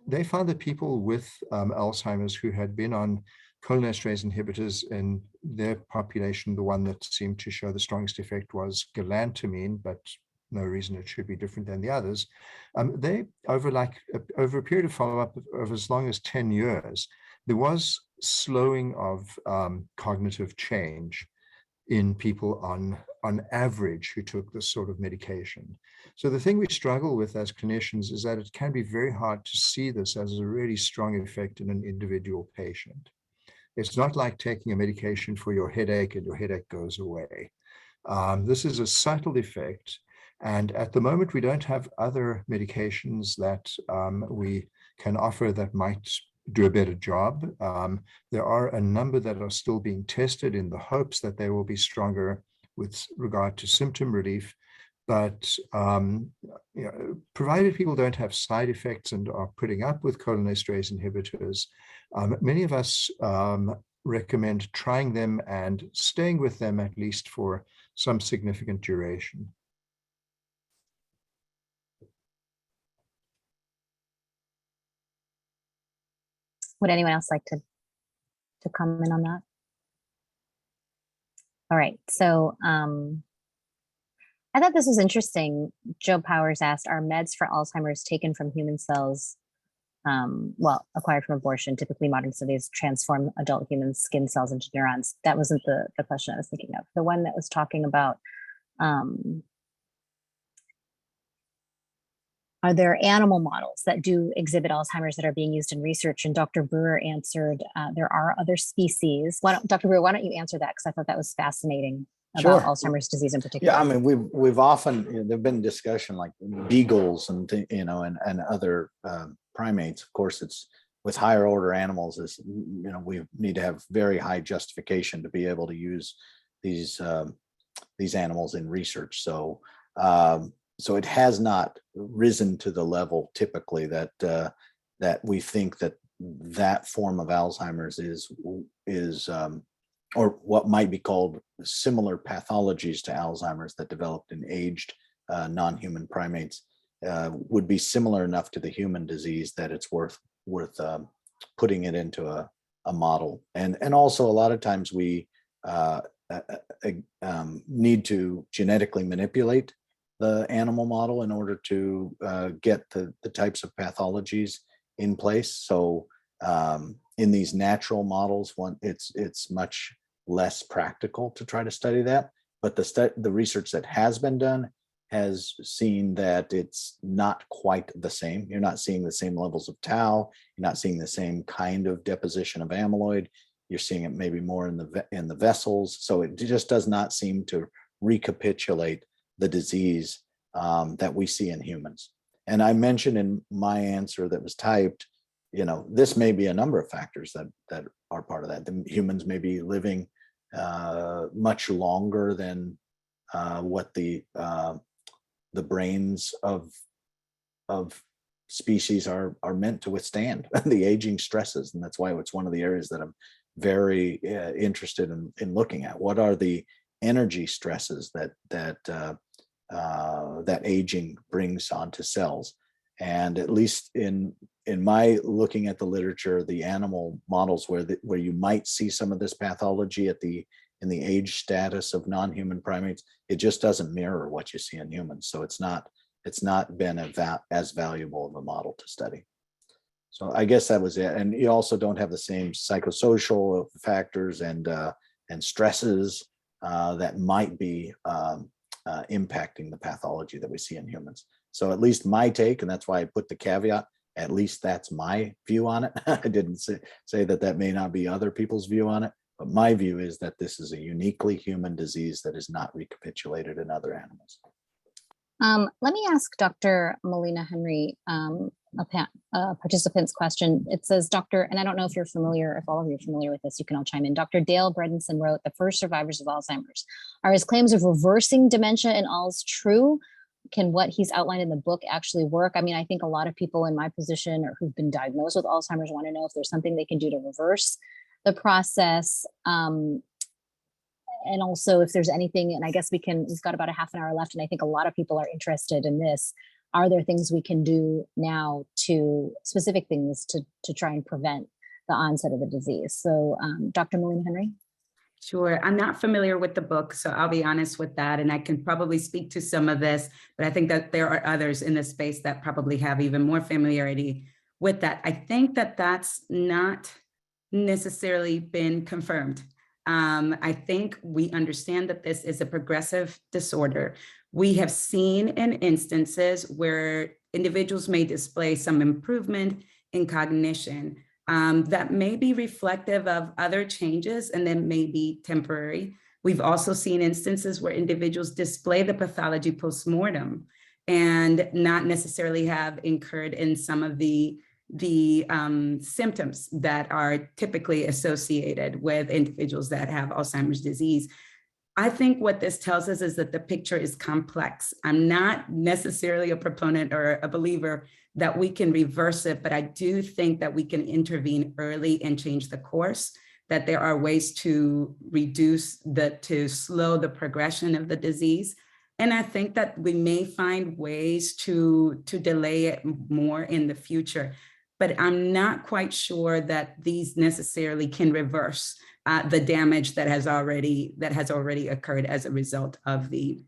they found that people with Alzheimer's who had been on cholinesterase inhibitors in their population, the one that seemed to show the strongest effect was galantamine, but no reason it should be different than the others. They, over a period of follow-up of as long as 10 years, there was slowing of cognitive change in people on average who took this sort of medication. So the thing we struggle with as clinicians is that it can be very hard to see this as a really strong effect in an individual patient. It's not like taking a medication for your headache and your headache goes away. This is a subtle effect. And at the moment, we don't have other medications that we can offer that might do a better job. There are a number that are still being tested in the hopes that they will be stronger with regard to symptom relief. But provided people don't have side effects and are putting up with cholinesterase inhibitors, many of us recommend trying them and staying with them at least for some significant duration. Would anyone else like to comment on that? All right, so I thought this was interesting. Joe Powers asked, are meds for Alzheimer's taken from human cells, acquired from abortion? Typically modern studies transform adult human skin cells into neurons. That wasn't the question I was thinking of. The one that was talking about, are there animal models that do exhibit Alzheimer's that are being used in research? And Dr. Brewer answered, there are other species. Dr. Brewer, why don't you answer that? Because I thought that was fascinating about Alzheimer's disease in particular. Yeah, I mean, we've often, there've been discussion like beagles and other primates. Of course, it's with higher order animals is, we need to have very high justification to be able to use these animals in research. So it has not risen to the level typically that we think that form of Alzheimer's is or what might be called similar pathologies to Alzheimer's that developed in aged non-human primates would be similar enough to the human disease that it's worth putting it into a model. And also a lot of times we need to genetically manipulate the animal model in order to get the types of pathologies in place. So in these natural models, it's much less practical to try to study that. But the research that has been done has seen that it's not quite the same. You're not seeing the same levels of tau. You're not seeing the same kind of deposition of amyloid. You're seeing it maybe more in the vessels. So it just does not seem to recapitulate the disease that we see in humans. And I mentioned in my answer that was typed, this may be a number of factors that are part of that. The humans may be living much longer than what the brains of species are meant to withstand the aging stresses. And that's why it's one of the areas that I'm very interested in looking at. What are the energy stresses that aging brings onto cells? And at least in my looking at the literature, the animal models where you might see some of this pathology in the age status of non-human primates, it just doesn't mirror what you see in humans. So it's not been as valuable of a model to study. So I guess that was it. And you also don't have the same psychosocial factors and stresses that might be impacting the pathology that we see in humans. So at least my take, and that's why I put the caveat, at least that's my view on it. I didn't say that may not be other people's view on it, but my view is that this is a uniquely human disease that is not recapitulated in other animals. Let me ask Dr. Melina Henry a participant's question. It says, Dr., and I don't know if you're familiar, if all of you are familiar with this, you can all chime in. Dr. Dale Bredinson wrote, "The first survivors of Alzheimer's. Are his claims of reversing dementia in Alz true? Can what he's outlined in the book actually work?" I mean, I think a lot of people in my position or who've been diagnosed with Alzheimer's want to know if there's something they can do to reverse the process. And also if there's anything, and I guess we've got about a half an hour left, and I think a lot of people are interested in this. Are there things we can do now specific things to try and prevent the onset of the disease? So Dr. Melina Henry? Sure. I'm not familiar with the book, so I'll be honest with that. And I can probably speak to some of this, but I think that there are others in this space that probably have even more familiarity with that. I think that that's not necessarily been confirmed. I think we understand that this is a progressive disorder. We have seen in instances where individuals may display some improvement in cognition that may be reflective of other changes and then may be temporary. We've also seen instances where individuals display the pathology postmortem and not necessarily have incurred in some of the symptoms that are typically associated with individuals that have Alzheimer's disease. I think what this tells us is that the picture is complex. I'm not necessarily a proponent or a believer that we can reverse it, but I do think that we can intervene early and change the course, that there are ways to to slow the progression of the disease. And I think that we may find ways to delay it more in the future, but I'm not quite sure that these necessarily can reverse the damage that has already occurred as a result of the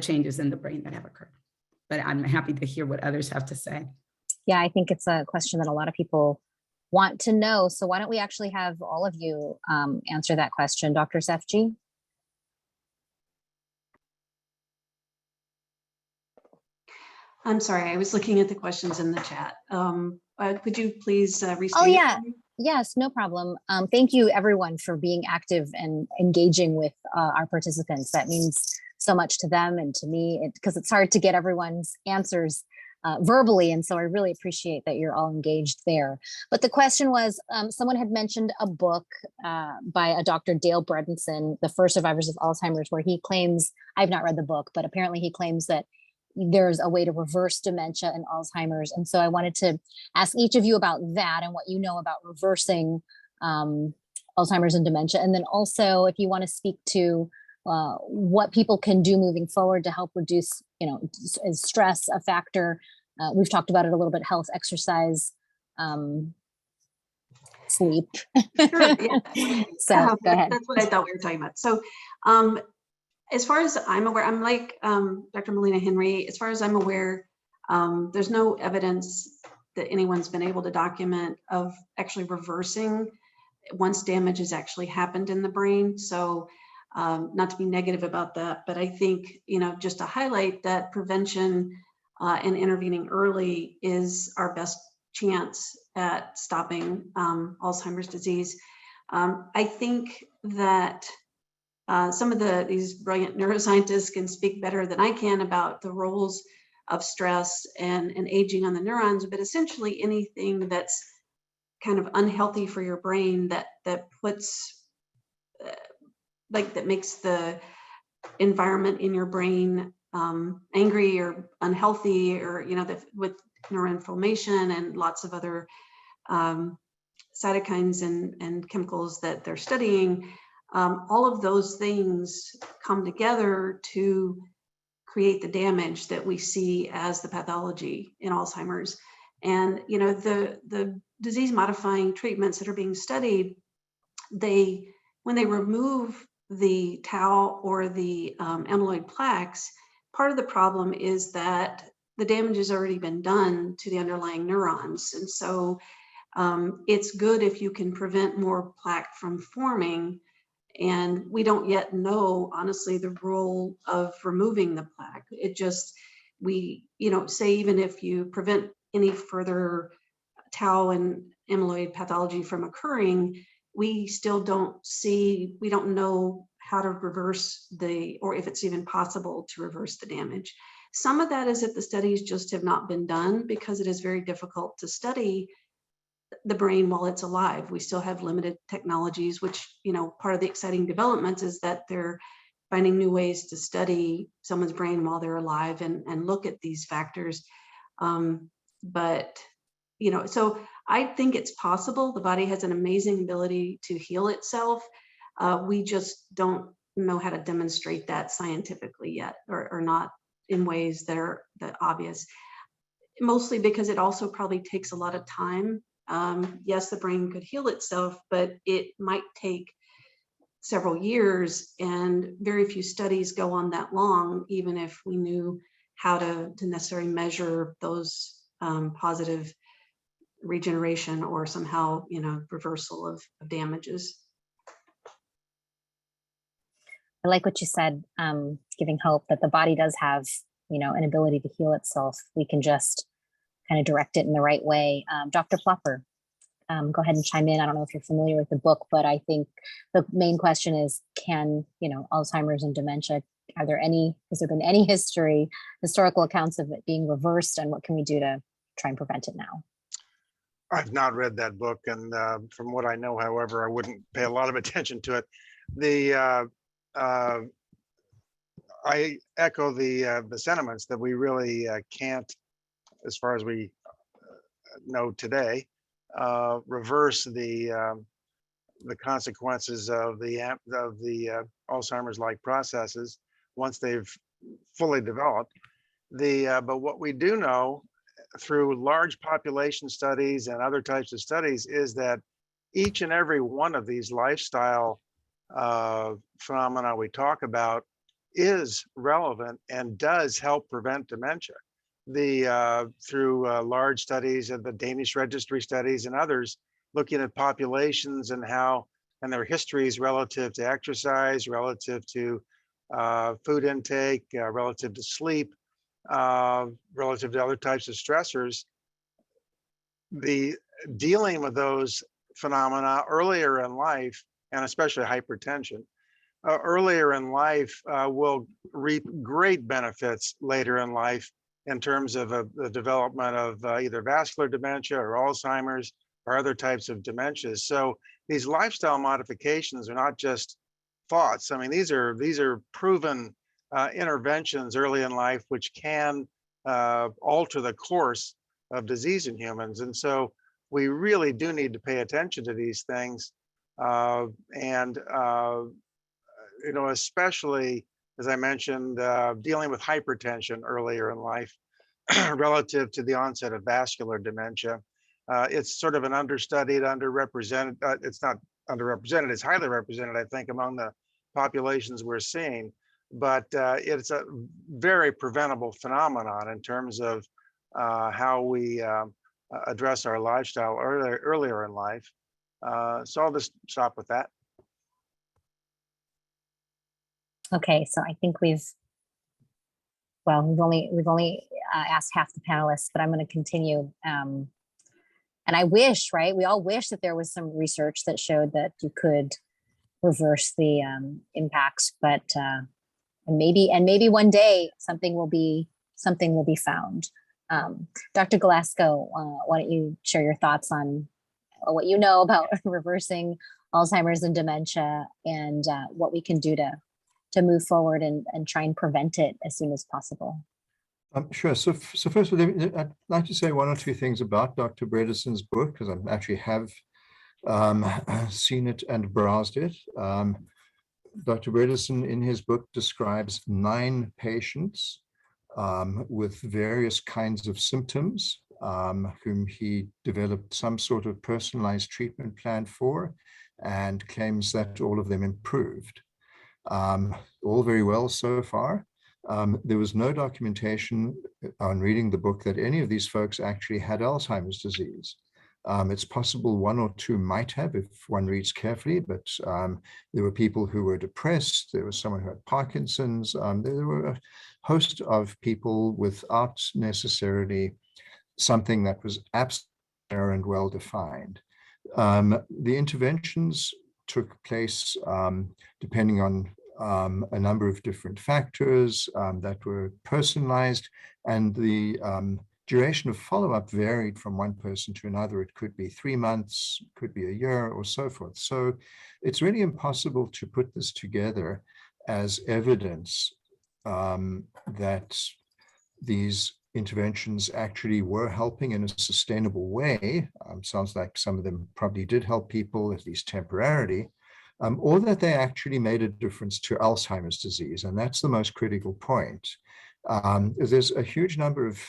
changes in the brain that have occurred. But I'm happy to hear what others have to say. Yeah, I think it's a question that a lot of people want to know. So why don't we actually have all of you answer that question? Dr. Sefji? I'm sorry, I was looking at the questions in the chat. Could you please restate? Oh, yeah. Yes, no problem. Thank you, everyone, for being active and engaging with our participants. That means so much to them and to me, because it's hard to get everyone's answers verbally. And so I really appreciate that you're all engaged there. But the question was, someone had mentioned a book by a Dr. Dale Bredinson, The First Survivors of Alzheimer's, where he claims, I've not read the book, but apparently he claims that there's a way to reverse dementia and Alzheimer's. And so I wanted to ask each of you about that and what you know about reversing Alzheimer's and dementia. And then also, if you want to speak to what people can do moving forward to help reduce, is stress a factor? We've talked about it a little bit: health, exercise, sleep. Sure, yeah. So go ahead. That's what I thought we were talking about. So as far as I'm aware, I'm like Dr. Melina Henry. As far as I'm aware, there's no evidence that anyone's been able to document of actually reversing once damage has actually happened in the brain. So not to be negative about that, but I think, just to highlight that prevention and intervening early is our best chance at stopping Alzheimer's disease. I think that some of these brilliant neuroscientists can speak better than I can about the roles of stress and aging on the neurons, but essentially anything that's kind of unhealthy for your brain that puts that makes the environment in your brain angry or unhealthy, or with neuroinflammation and lots of other cytokines and chemicals that they're studying. All of those things come together to create the damage that we see as the pathology in Alzheimer's. And the disease modifying treatments that are being studied, when they remove the tau or the amyloid plaques, part of the problem is that the damage has already been done to the underlying neurons. And so it's good if you can prevent more plaque from forming. And we don't yet know, honestly, the role of removing the plaque. It just, say even if you prevent any further tau and amyloid pathology from occurring, we still don't know how to reverse or if it's even possible to reverse the damage. Some of that is that the studies just have not been done because it is very difficult to study the brain while it's alive. We still have limited technologies, which, part of the exciting developments is that they're finding new ways to study someone's brain while they're alive and look at these factors. So I think it's possible. The body has an amazing ability to heal itself. We just don't know how to demonstrate that scientifically yet, or not in ways that are obvious, mostly because it also probably takes a lot of time. Yes, the brain could heal itself, but it might take several years, and very few studies go on that long, even if we knew how to necessarily measure those positive regeneration or somehow, reversal of damages. I like what you said, giving hope that the body does have, an ability to heal itself. We can just kind of direct it in the right way. Dr. Plopper, go ahead and chime in. I don't know if you're familiar with the book, but I think the main question is, can, Alzheimer's and dementia, has there been any historical accounts of it being reversed, and what can we do to try and prevent it now? I've not read that book, and from what I know, however, I wouldn't pay a lot of attention to it. I echo the sentiments that we really can't, as far as we know today, reverse the consequences of the Alzheimer's-like processes once they've fully developed. But what we do know through large population studies and other types of studies is that each and every one of these lifestyle phenomena we talk about is relevant and does help prevent dementia. Through large studies of the Danish registry studies and others, looking at populations and their histories relative to exercise, relative to food intake, relative to sleep, relative to other types of stressors, the dealing with those phenomena earlier in life, and especially hypertension, earlier in life will reap great benefits later in life in terms of the development of either vascular dementia or Alzheimer's or other types of dementias. So these lifestyle modifications are not just thoughts. I mean, these are proven interventions early in life which can alter the course of disease in humans. And so we really do need to pay attention to these things. Especially, as I mentioned, dealing with hypertension earlier in life relative to the onset of vascular dementia. It's sort of an understudied, underrepresented, it's not underrepresented, it's highly represented, I think, among the populations we're seeing. But it's a very preventable phenomenon in terms of how we address our lifestyle earlier in life. So I'll just stop with that. Okay, so I think we've only asked half the panelists, but I'm going to continue. And I wish, right? We all wish that there was some research that showed that you could reverse the impacts, but and maybe one day something will be something will be found. Dr. Glasgow, why don't you share your thoughts on what you know about reversing Alzheimer's and dementia, and what we can do to move forward and try and prevent it as soon as possible. Sure. So first of all, I'd like to say one or two things about Dr. Bredeson's book, because I actually have seen it and browsed it. Dr. Bredesen in his book describes 9 patients with various kinds of symptoms, whom he developed some sort of personalized treatment plan for, and claims that all of them improved. All very well so far. There was no documentation on reading the book that any of these folks actually had Alzheimer's disease. It's possible 1 or 2 might have if one reads carefully, but there were people who were depressed. There was someone who had Parkinson's. There were a host of people without necessarily something that was absolutely and well defined. The interventions took place depending on a number of different factors that were personalized, and the duration of follow-up varied from one person to another. It could be 3 months, could be a year, or so forth. So it's really impossible to put this together as evidence that these interventions actually were helping in a sustainable way. Sounds like some of them probably did help people, at least temporarily, or that they actually made a difference to Alzheimer's disease. And that's the most critical point. There's a huge number of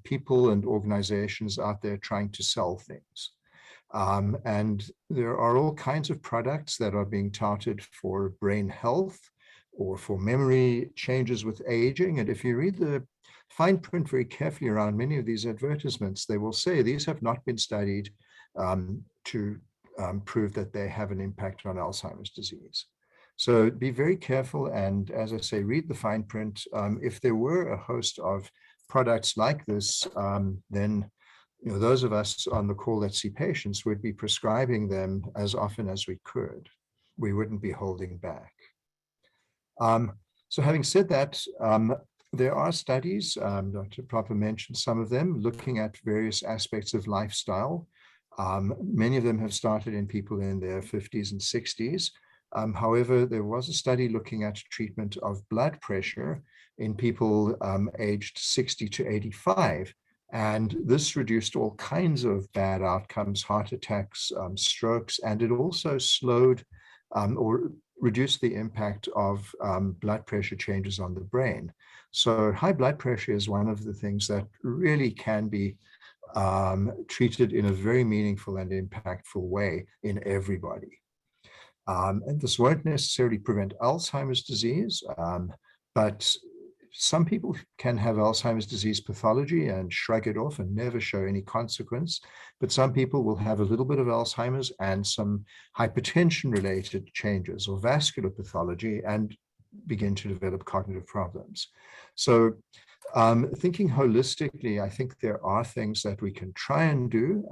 people and organizations out there trying to sell things. And there are all kinds of products that are being touted for brain health or for memory changes with aging. And if you read the fine print very carefully around many of these advertisements, they will say these have not been studied to prove that they have an impact on Alzheimer's disease. So be very careful, and as I say, read the fine print. If there were a host of products like this, then those of us on the call that see patients would be prescribing them as often as we could. We wouldn't be holding back. So having said that, there are studies, Dr. Proper mentioned some of them, looking at various aspects of lifestyle. Many of them have started in people in their 50s and 60s. However, there was a study looking at treatment of blood pressure in people aged 60 to 85. And this reduced all kinds of bad outcomes, heart attacks, strokes, and it also slowed or reduced the impact of blood pressure changes on the brain. So high blood pressure is one of the things that really can be treated in a very meaningful and impactful way in everybody. And this won't necessarily prevent Alzheimer's disease, but some people can have Alzheimer's disease pathology and shrug it off and never show any consequence. But some people will have a little bit of Alzheimer's and some hypertension-related changes or vascular pathology and begin to develop cognitive problems. So thinking holistically, I think there are things that we can try and do.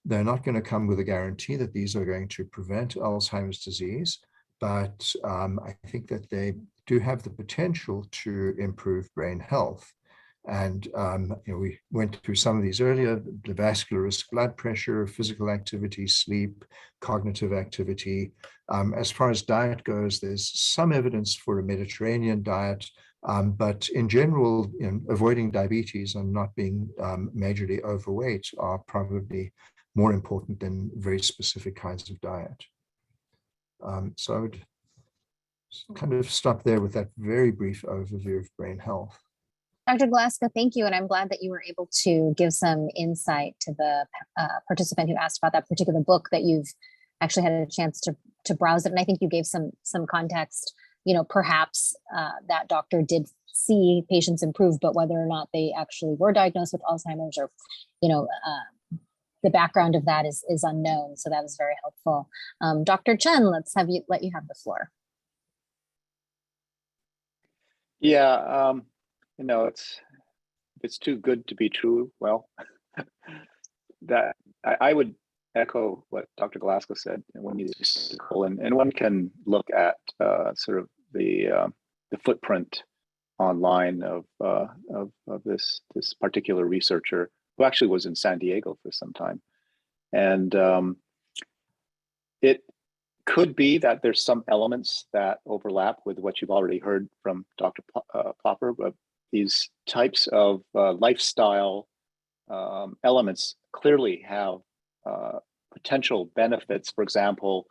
They're not going to come with a guarantee that these are going to prevent Alzheimer's disease, but I think that they do have the potential to improve brain health. And we went through some of these earlier: the vascular risk, blood pressure, physical activity, sleep, cognitive activity. As far as diet goes, there's some evidence for a Mediterranean diet, but in general, avoiding diabetes and not being majorly overweight are probably more important than very specific kinds of diet. So I would kind of stop there with that very brief overview of brain health. Dr. Glasgow, thank you. And I'm glad that you were able to give some insight to the participant who asked about that particular book, that you've actually had a chance to browse it. And I think you gave some context, perhaps that doctor did see patients improve, but whether or not they actually were diagnosed with Alzheimer's or, the background of that is unknown. So that was very helpful. Dr. Chen, let you have the floor. Yeah, it's too good to be true. Well, that I would echo what Dr. Glasgow said when you and one can look at sort of the footprint online of this particular researcher who actually was in San Diego for some time, and it could be that there's some elements that overlap with what you've already heard from Dr. Plopper, but these types of lifestyle elements clearly have potential benefits. For example,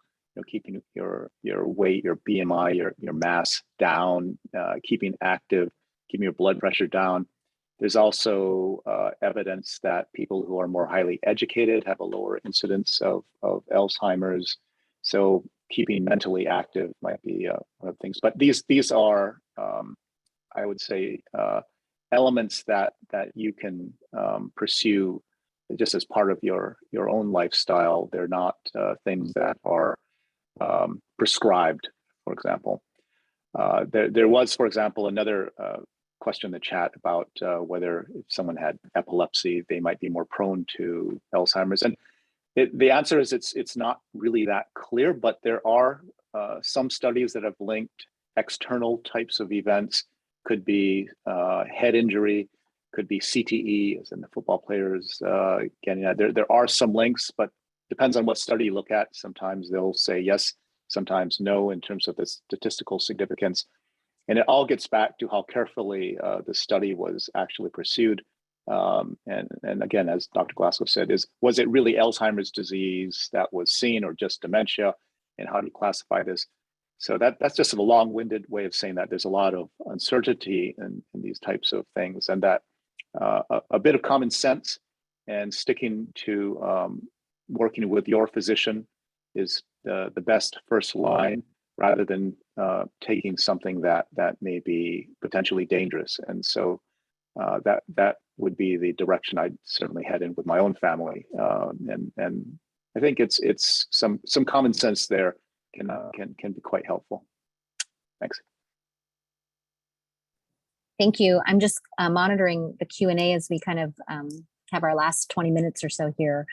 keeping your weight, your BMI, your mass down, keeping active, keeping your blood pressure down. There's also evidence that people who are more highly educated have a lower incidence of Alzheimer's. So keeping mentally active might be one of the things. But these are, I would say, elements that you can pursue just as part of your own lifestyle. They're not things that are prescribed, for example. There was, for example, another question in the chat about whether if someone had epilepsy, they might be more prone to Alzheimer's. And the answer is it's not really that clear, but there are some studies that have linked external types of events. Could be head injury, could be CTE, as in the football players getting that. There are some links, but depends on what study you look at. Sometimes they'll say yes, sometimes no in terms of the statistical significance. And it all gets back to how carefully the study was actually pursued. And again, as Dr. Glasgow said, was it really Alzheimer's disease that was seen or just dementia? And how do you classify this? So that's just a long-winded way of saying that there's a lot of uncertainty in these types of things, and that a bit of common sense and sticking to working with your physician is the best first line, rather than taking something that may be potentially dangerous. And so that would be the direction I'd certainly head in with my own family. And I think it's some common sense there can be quite helpful. Thanks. Thank you. I'm just monitoring the Q&A as we kind of have our last 20 minutes or so here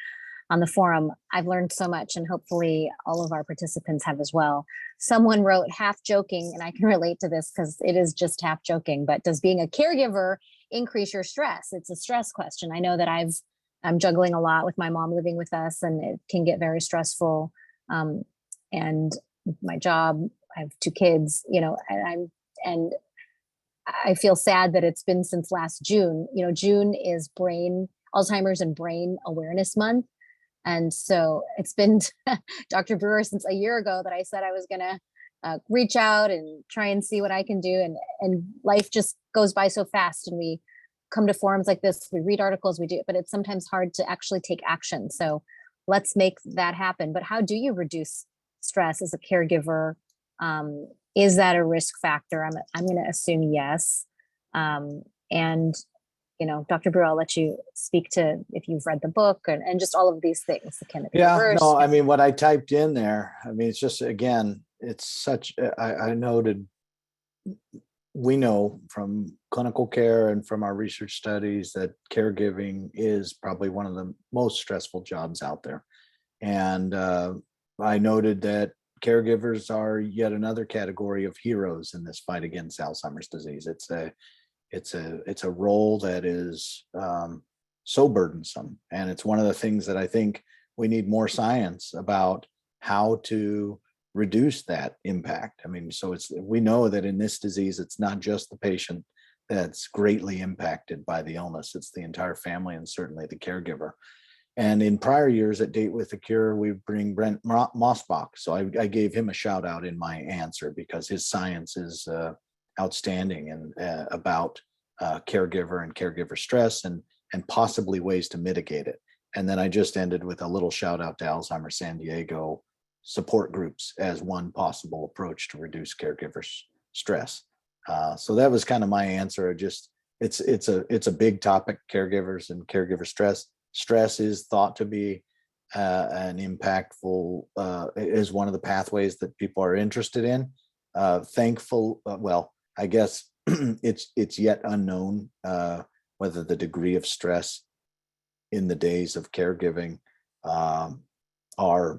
on the forum. I've learned so much, and hopefully all of our participants have as well. Someone wrote, half joking, and I can relate to this because it is just half joking, but does being a caregiver increase your stress? It's a stress question. I know that I'm juggling a lot with my mom living with us, and it can get very stressful. And my job, I have 2 kids, and I feel sad that it's been since last June. June is Alzheimer's and Brain Awareness Month. And so it's been, Dr. Brewer, since a year ago that I said I was going to reach out and try and see what I can do. And life just goes by so fast, and we come to forums like this, we read articles, we do it, but it's sometimes hard to actually take action. So let's make that happen. But how do you reduce stress as a caregiver? Is that a risk factor? I'm going to assume yes. And Dr. Brewer, I'll let you speak to if you've read the book and just all of these things. Can it be reversed? No, I mean, what I typed in there, I mean, it's just, again, it's such, I noted, we know from clinical care and from our research studies that caregiving is probably one of the most stressful jobs out there. And I noted that caregivers are yet another category of heroes in this fight against Alzheimer's disease. It's a role that is so burdensome, and it's one of the things that I think we need more science about how to reduce that impact. I mean, so we know that in this disease, it's not just the patient that's greatly impacted by the illness; it's the entire family and certainly the caregiver. And in prior years at Date with a Cure, we bring Brent Mossbach. So I gave him a shout out in my answer because his science is outstanding and about caregiver and caregiver stress and possibly ways to mitigate it. And then I just ended with a little shout out to Alzheimer's San Diego support groups as one possible approach to reduce caregiver stress. So that was kind of my answer. It's a big topic, caregivers and caregiver stress. Stress is thought to be an impactful, is one of the pathways that people are interested in. I guess it's yet unknown whether the degree of stress in the days of caregiving are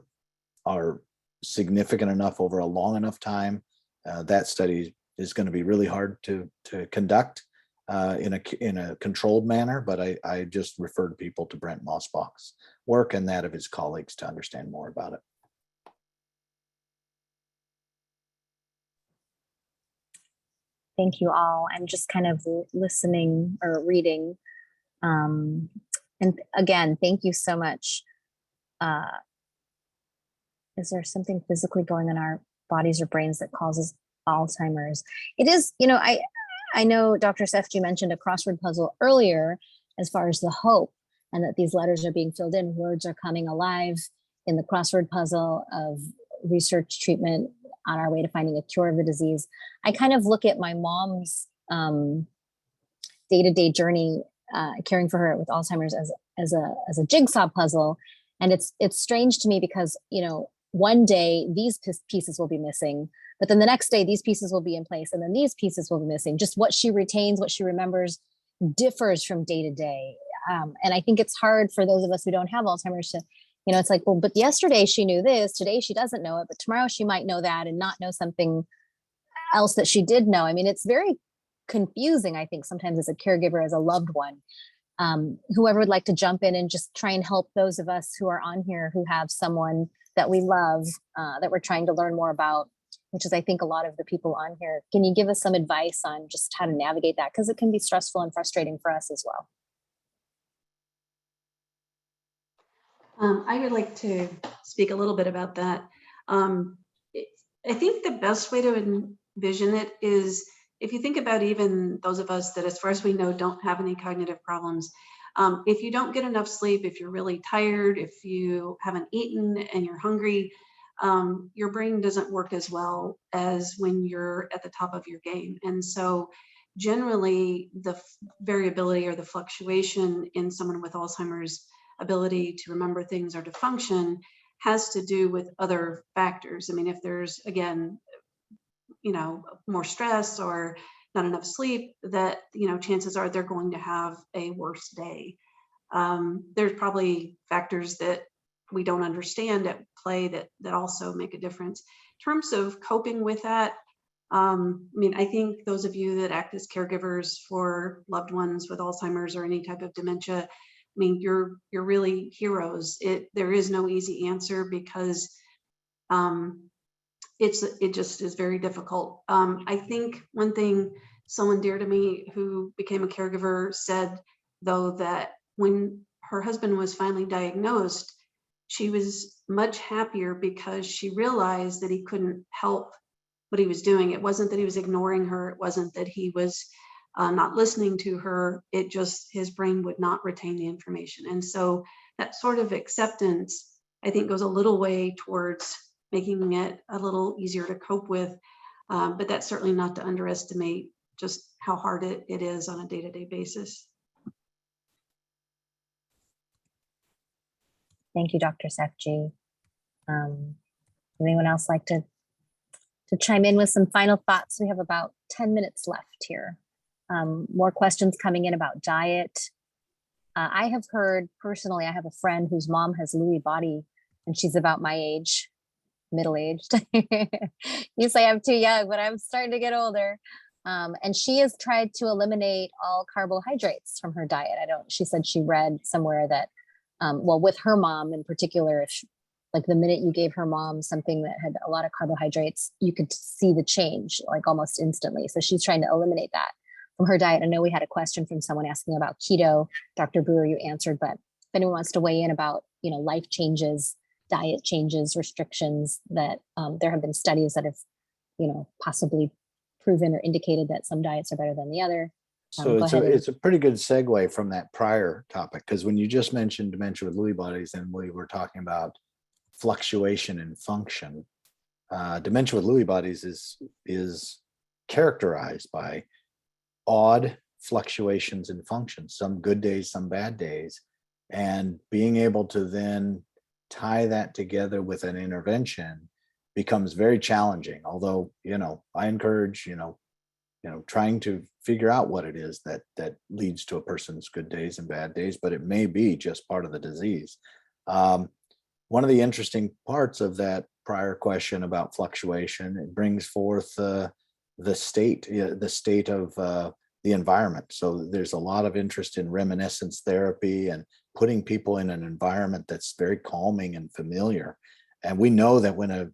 significant enough over a long enough time. That study is going to be really hard to conduct in a controlled manner. But I just referred people to Brent Mossbach's work and that of his colleagues to understand more about it. Thank you all. I'm just kind of listening or reading. And again, thank you so much. Is there something physically going on in our bodies or brains that causes Alzheimer's? It is, I know Dr. Sefji mentioned a crossword puzzle earlier as far as the hope, and that these letters are being filled in, words are coming alive in the crossword puzzle of research treatment on our way to finding a cure of the disease. I kind of look at my mom's day-to-day journey caring for her with Alzheimer's as a jigsaw puzzle. And it's strange to me because, one day these pieces will be missing, but then the next day these pieces will be in place, and then these pieces will be missing. Just what she retains, what she remembers differs from day to day. And I think it's hard for those of us who don't have Alzheimer's to, it's like, well, but yesterday she knew this, today she doesn't know it, but tomorrow she might know that and not know something else that she did know. I mean, it's very confusing, I think, sometimes as a caregiver, as a loved one. Whoever would like to jump in and just try and help those of us who are on here who have someone that we love, that we're trying to learn more about, which is, I think, a lot of the people on here. Can you give us some advice on just how to navigate that? Because it can be stressful and frustrating for us as well. I would like to speak a little bit about that. I think the best way to envision it is, if you think about even those of us that, as far as we know, don't have any cognitive problems, if you don't get enough sleep, if you're really tired, if you haven't eaten and you're hungry, your brain doesn't work as well as when you're at the top of your game. And so generally the variability or the fluctuation in someone with Alzheimer's ability to remember things or to function has to do with other factors. I mean, if there's, again, more stress or not enough sleep, that, chances are they're going to have a worse day. There's probably factors that we don't understand at play that also make a difference. In terms of coping with that, I think those of you that act as caregivers for loved ones with Alzheimer's or any type of dementia, you're really heroes. There is no easy answer because it just is very difficult. I think one thing someone dear to me who became a caregiver said, though, that when her husband was finally diagnosed, she was much happier because she realized that he couldn't help what he was doing. It wasn't that he was ignoring her. It wasn't that he was not listening to her. It just, his brain would not retain the information. And so that sort of acceptance, I think, goes a little way towards making it a little easier to cope with. But that's certainly not to underestimate just how hard it is on a day-to-day basis. Thank you, Dr. Sefji. Anyone else like to chime in with some final thoughts? We have about 10 minutes left here. More questions coming in about diet. I have heard personally, I have a friend whose mom has Lewy body and she's about my age, middle-aged. You say I'm too young, but I'm starting to get older. And she has tried to eliminate all carbohydrates from her diet. She said she read somewhere that, with her mom in particular, like the minute you gave her mom something that had a lot of carbohydrates, you could see the change like almost instantly. So she's trying to eliminate that from her diet. I know we had a question from someone asking about keto. Dr. Brewer, you answered, but if anyone wants to weigh in about, life changes, diet changes, restrictions, that there have been studies that have, possibly proven or indicated that some diets are better than the other. So it's a pretty good segue from that prior topic, because when you just mentioned dementia with Lewy bodies and we were talking about fluctuation in function, dementia with Lewy bodies is characterized by odd fluctuations in function, some good days, some bad days, and being able to then tie that together with an intervention becomes very challenging. Although, I encourage, trying to figure out what it is that leads to a person's good days and bad days, but it may be just part of the disease. One of the interesting parts of that prior question about fluctuation, it brings forth the state of the environment. So there's a lot of interest in reminiscence therapy and putting people in an environment that's very calming and familiar. And we know that when a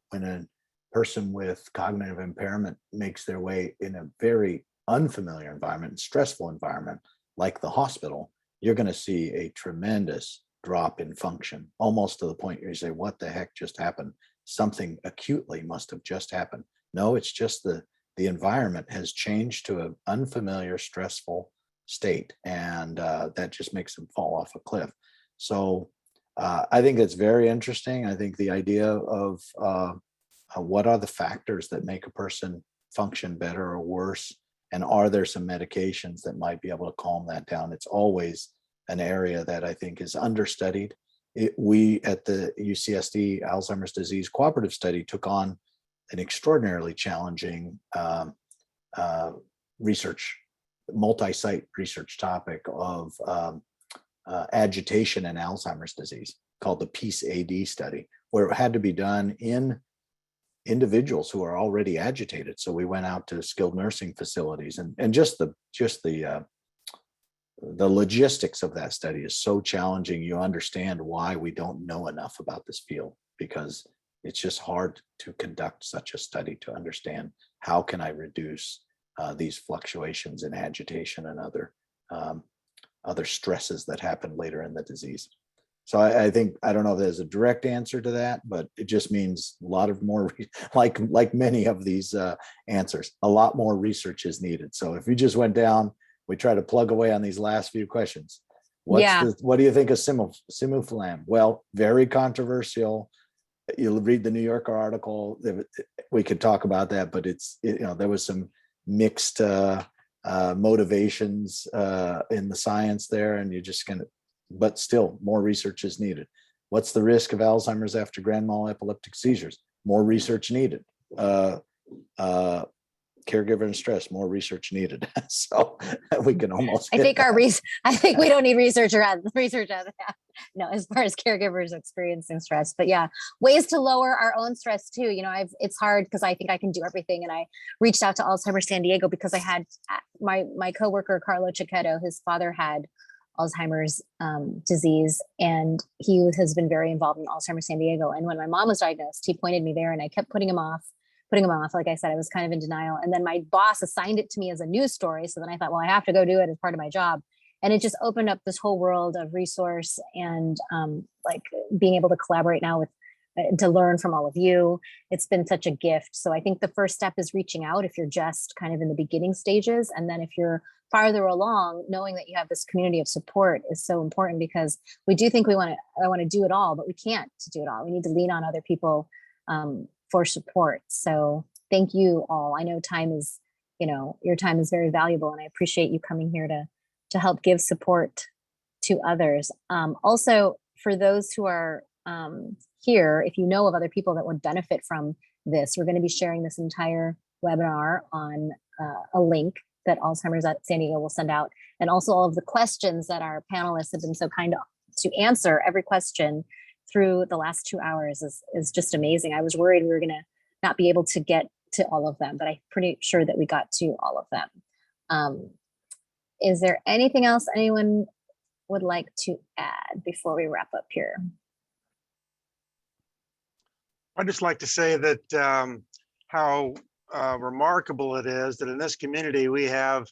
person with cognitive impairment makes their way in a very unfamiliar environment, stressful environment, like the hospital, you're going to see a tremendous drop in function, almost to the point where you say, what the heck just happened? Something acutely must have just happened. No, it's just the environment has changed to an unfamiliar, stressful state, and that just makes them fall off a cliff. So I think it's very interesting. I think the idea of what are the factors that make a person function better or worse, and are there some medications that might be able to calm that down? It's always an area that I think is understudied. We at the UCSD Alzheimer's Disease Cooperative Study took on an extraordinarily challenging research, multi-site research topic of agitation in Alzheimer's disease, called the PEACE-AD study, where it had to be done in individuals who are already agitated. So we went out to skilled nursing facilities, and just the logistics of that study is so challenging. You understand why we don't know enough about this field, because it's just hard to conduct such a study to understand how can I reduce these fluctuations in agitation and other stresses that happen later in the disease. So I think, I don't know if there's a direct answer to that, but it just means a lot of more, like many of these answers, a lot more research is needed. So if you just went down, we try to plug away on these last few questions. What do you think of simuflam? Well, very controversial. You'll read the New Yorker article. We could talk about that, but there was some mixed motivations in the science there, and you're just gonna. But still, more research is needed. What's the risk of Alzheimer's after grand mal epileptic seizures? More research needed. Caregiver and stress, more research needed. So we can almost. I think we don't need research on that. No, as far as caregivers experiencing stress, but yeah, ways to lower our own stress too. It's hard because I think I can do everything, and I reached out to Alzheimer's San Diego because I had my coworker Carlo Cicchetto. His father had Alzheimer's disease, and he has been very involved in Alzheimer's San Diego. And when my mom was diagnosed, he pointed me there, and I kept putting him off. Like I said, I was kind of in denial. And then my boss assigned it to me as a news story. So then I thought, well, I have to go do it as part of my job. And it just opened up this whole world of resource and like being able to collaborate now with, to learn from all of you. It's been such a gift. So I think the first step is reaching out if you're just kind of in the beginning stages. And then if you're farther along, knowing that you have this community of support is so important, because we do think I want to do it all, but we can't do it all. We need to lean on other people for support. So thank you all. I know time is, your time is very valuable, and I appreciate you coming here to help give support to others. Also, for those who are here, if you know of other people that would benefit from this, we're going to be sharing this entire webinar on a link that Alzheimer's at San Diego will send out. And also all of the questions that our panelists have been so kind to answer. Every question through the last 2 hours is just amazing. I was worried we were going to not be able to get to all of them, but I'm pretty sure that we got to all of them. Is there anything else anyone would like to add before we wrap up here? I'd just like to say that how remarkable it is that in this community we have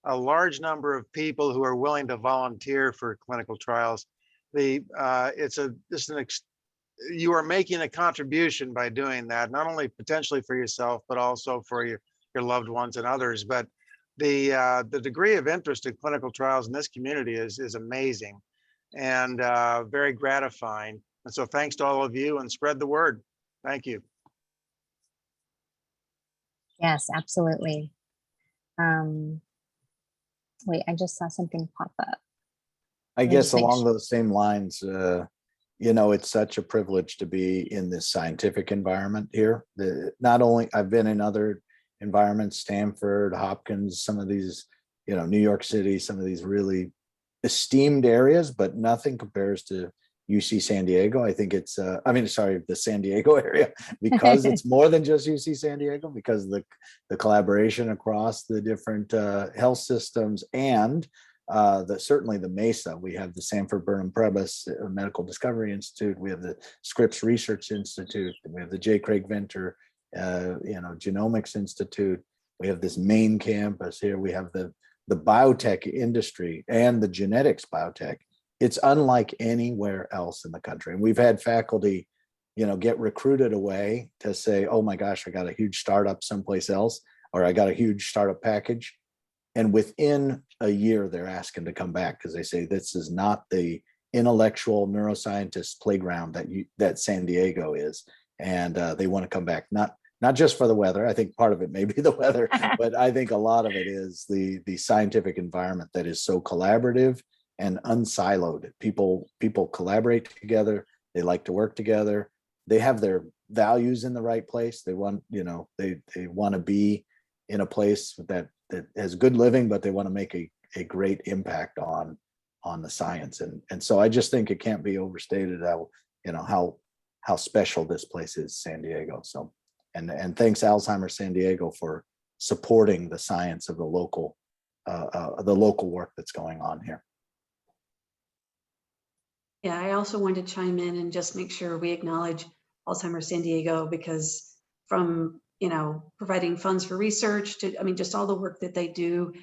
a large number of people who are willing to volunteer for clinical trials. You are making a contribution by doing that, not only potentially for yourself, but also for your loved ones and others. But the degree of interest in clinical trials in this community is amazing and very gratifying. And so thanks to all of you, and spread the word. Thank you. Yes, absolutely. Wait, I just saw something pop up. I guess along those same lines, it's such a privilege to be in this scientific environment here. Not only I've been in other environments, Stanford, Hopkins, some of these, New York City, some of these really esteemed areas, but nothing compares to UC San Diego. I think it's, the San Diego area, because it's more than just UC San Diego, because the collaboration across the different health systems, and certainly the MESA. We have the Sanford Burnham Prebys Medical Discovery Institute. We have the Scripps Research Institute. We have the J. Craig Venter, Genomics Institute. We have this main campus here. We have the biotech industry and the genetics biotech. It's unlike anywhere else in the country. And we've had faculty, get recruited away to say, oh my gosh, I got a huge startup someplace else, or I got a huge startup package. And within a year, they're asking to come back because they say this is not the intellectual neuroscientist playground that San Diego is. And they want to come back, not just for the weather. I think part of it may be the weather, but I think a lot of it is the scientific environment that is so collaborative and unsiloed. People collaborate together. They like to work together. They have their values in the right place. They want, they want to be in a place that has good living, but they want to make a great impact on the science. And so I just think it can't be overstated how special this place is, San Diego. So, and thanks Alzheimer's San Diego for supporting the science of the local work that's going on here. Yeah, I also wanted to chime in and just make sure we acknowledge Alzheimer's San Diego, because from, providing funds for research to, just all the work that they do,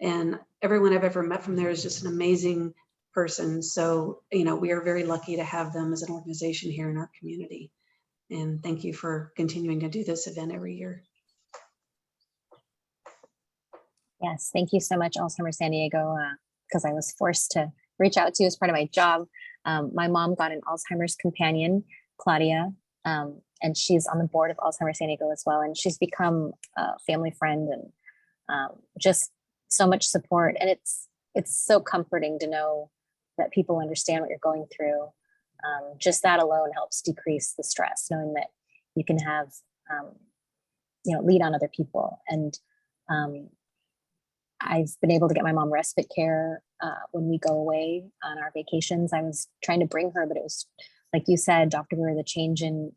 and everyone I've ever met from there is just an amazing person. So, we are very lucky to have them as an organization here in our community. And thank you for continuing to do this event every year. Yes, thank you so much, Alzheimer's San Diego, because I was forced to reach out to you as part of my job. My mom got an Alzheimer's companion, Claudia, and she's on the board of Alzheimer's San Diego as well. And she's become a family friend, and just so much support. And it's so comforting to know that people understand what you're going through. Just that alone helps decrease the stress, knowing that you can have, lead on other people. And I've been able to get my mom respite care when we go away on our vacations. I was trying to bring her, but it was, like you said, Dr. Brewer, the change in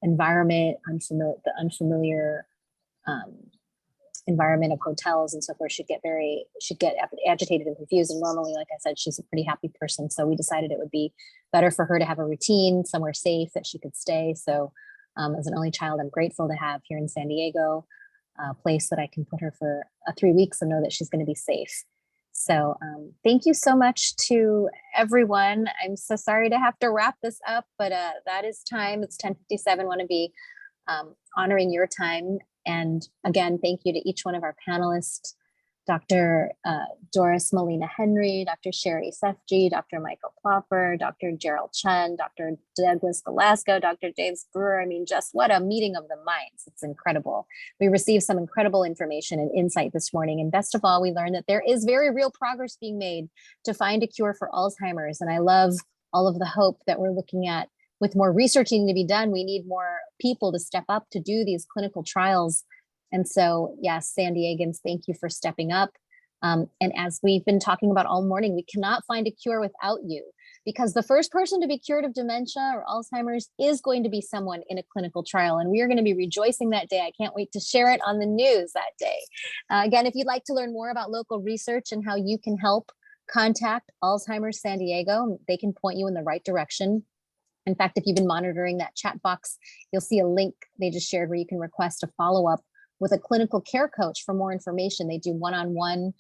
environment, the unfamiliar environment of hotels and so forth, she'd get agitated and confused. And normally, like I said, she's a pretty happy person. So we decided it would be better for her to have a routine somewhere safe that she could stay. So as an only child, I'm grateful to have here in San Diego a place that I can put her for 3 weeks and know that she's going to be safe. So thank you so much to everyone. I'm so sorry to have to wrap this up, but that is time. It's 10:57. Want to be honoring your time. And again, thank you to each one of our panelists, Dr. Doris Molina Henry, Dr. Sherry Sefji, Dr. Michael Plopper, Dr. Gerald Chun, Dr. Douglas Velasco, Dr. James Brewer. Just what a meeting of the minds. It's incredible. We received some incredible information and insight this morning. And best of all, we learned that there is very real progress being made to find a cure for Alzheimer's. And I love all of the hope that we're looking at. With more researching to be done, we need more people to step up to do these clinical trials. And so, yes, San Diegans, thank you for stepping up. And as we've been talking about all morning, we cannot find a cure without you, because the first person to be cured of dementia or Alzheimer's is going to be someone in a clinical trial. And we are going to be rejoicing that day. I can't wait to share it on the news that day. Again, if you'd like to learn more about local research and how you can help, contact Alzheimer's San Diego. They can point you in the right direction. In fact, if you've been monitoring that chat box, you'll see a link they just shared where you can request a follow-up with a clinical care coach for more information. They do one-on-one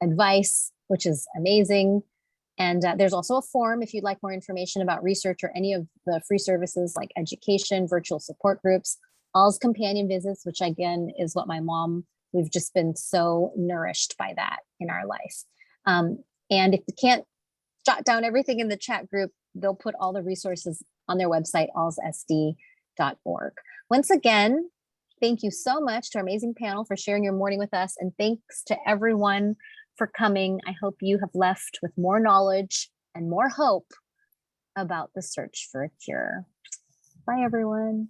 advice, which is amazing. And there's also a form if you'd like more information about research or any of the free services like education, virtual support groups, All's companion visits, which again is what my mom, we've just been so nourished by that in our life. And if you can't jot down everything in the chat group, they'll put all the resources on their website, allssd.org. Once again, thank you so much to our amazing panel for sharing your morning with us. And thanks to everyone for coming. I hope you have left with more knowledge and more hope about the search for a cure. Bye, everyone.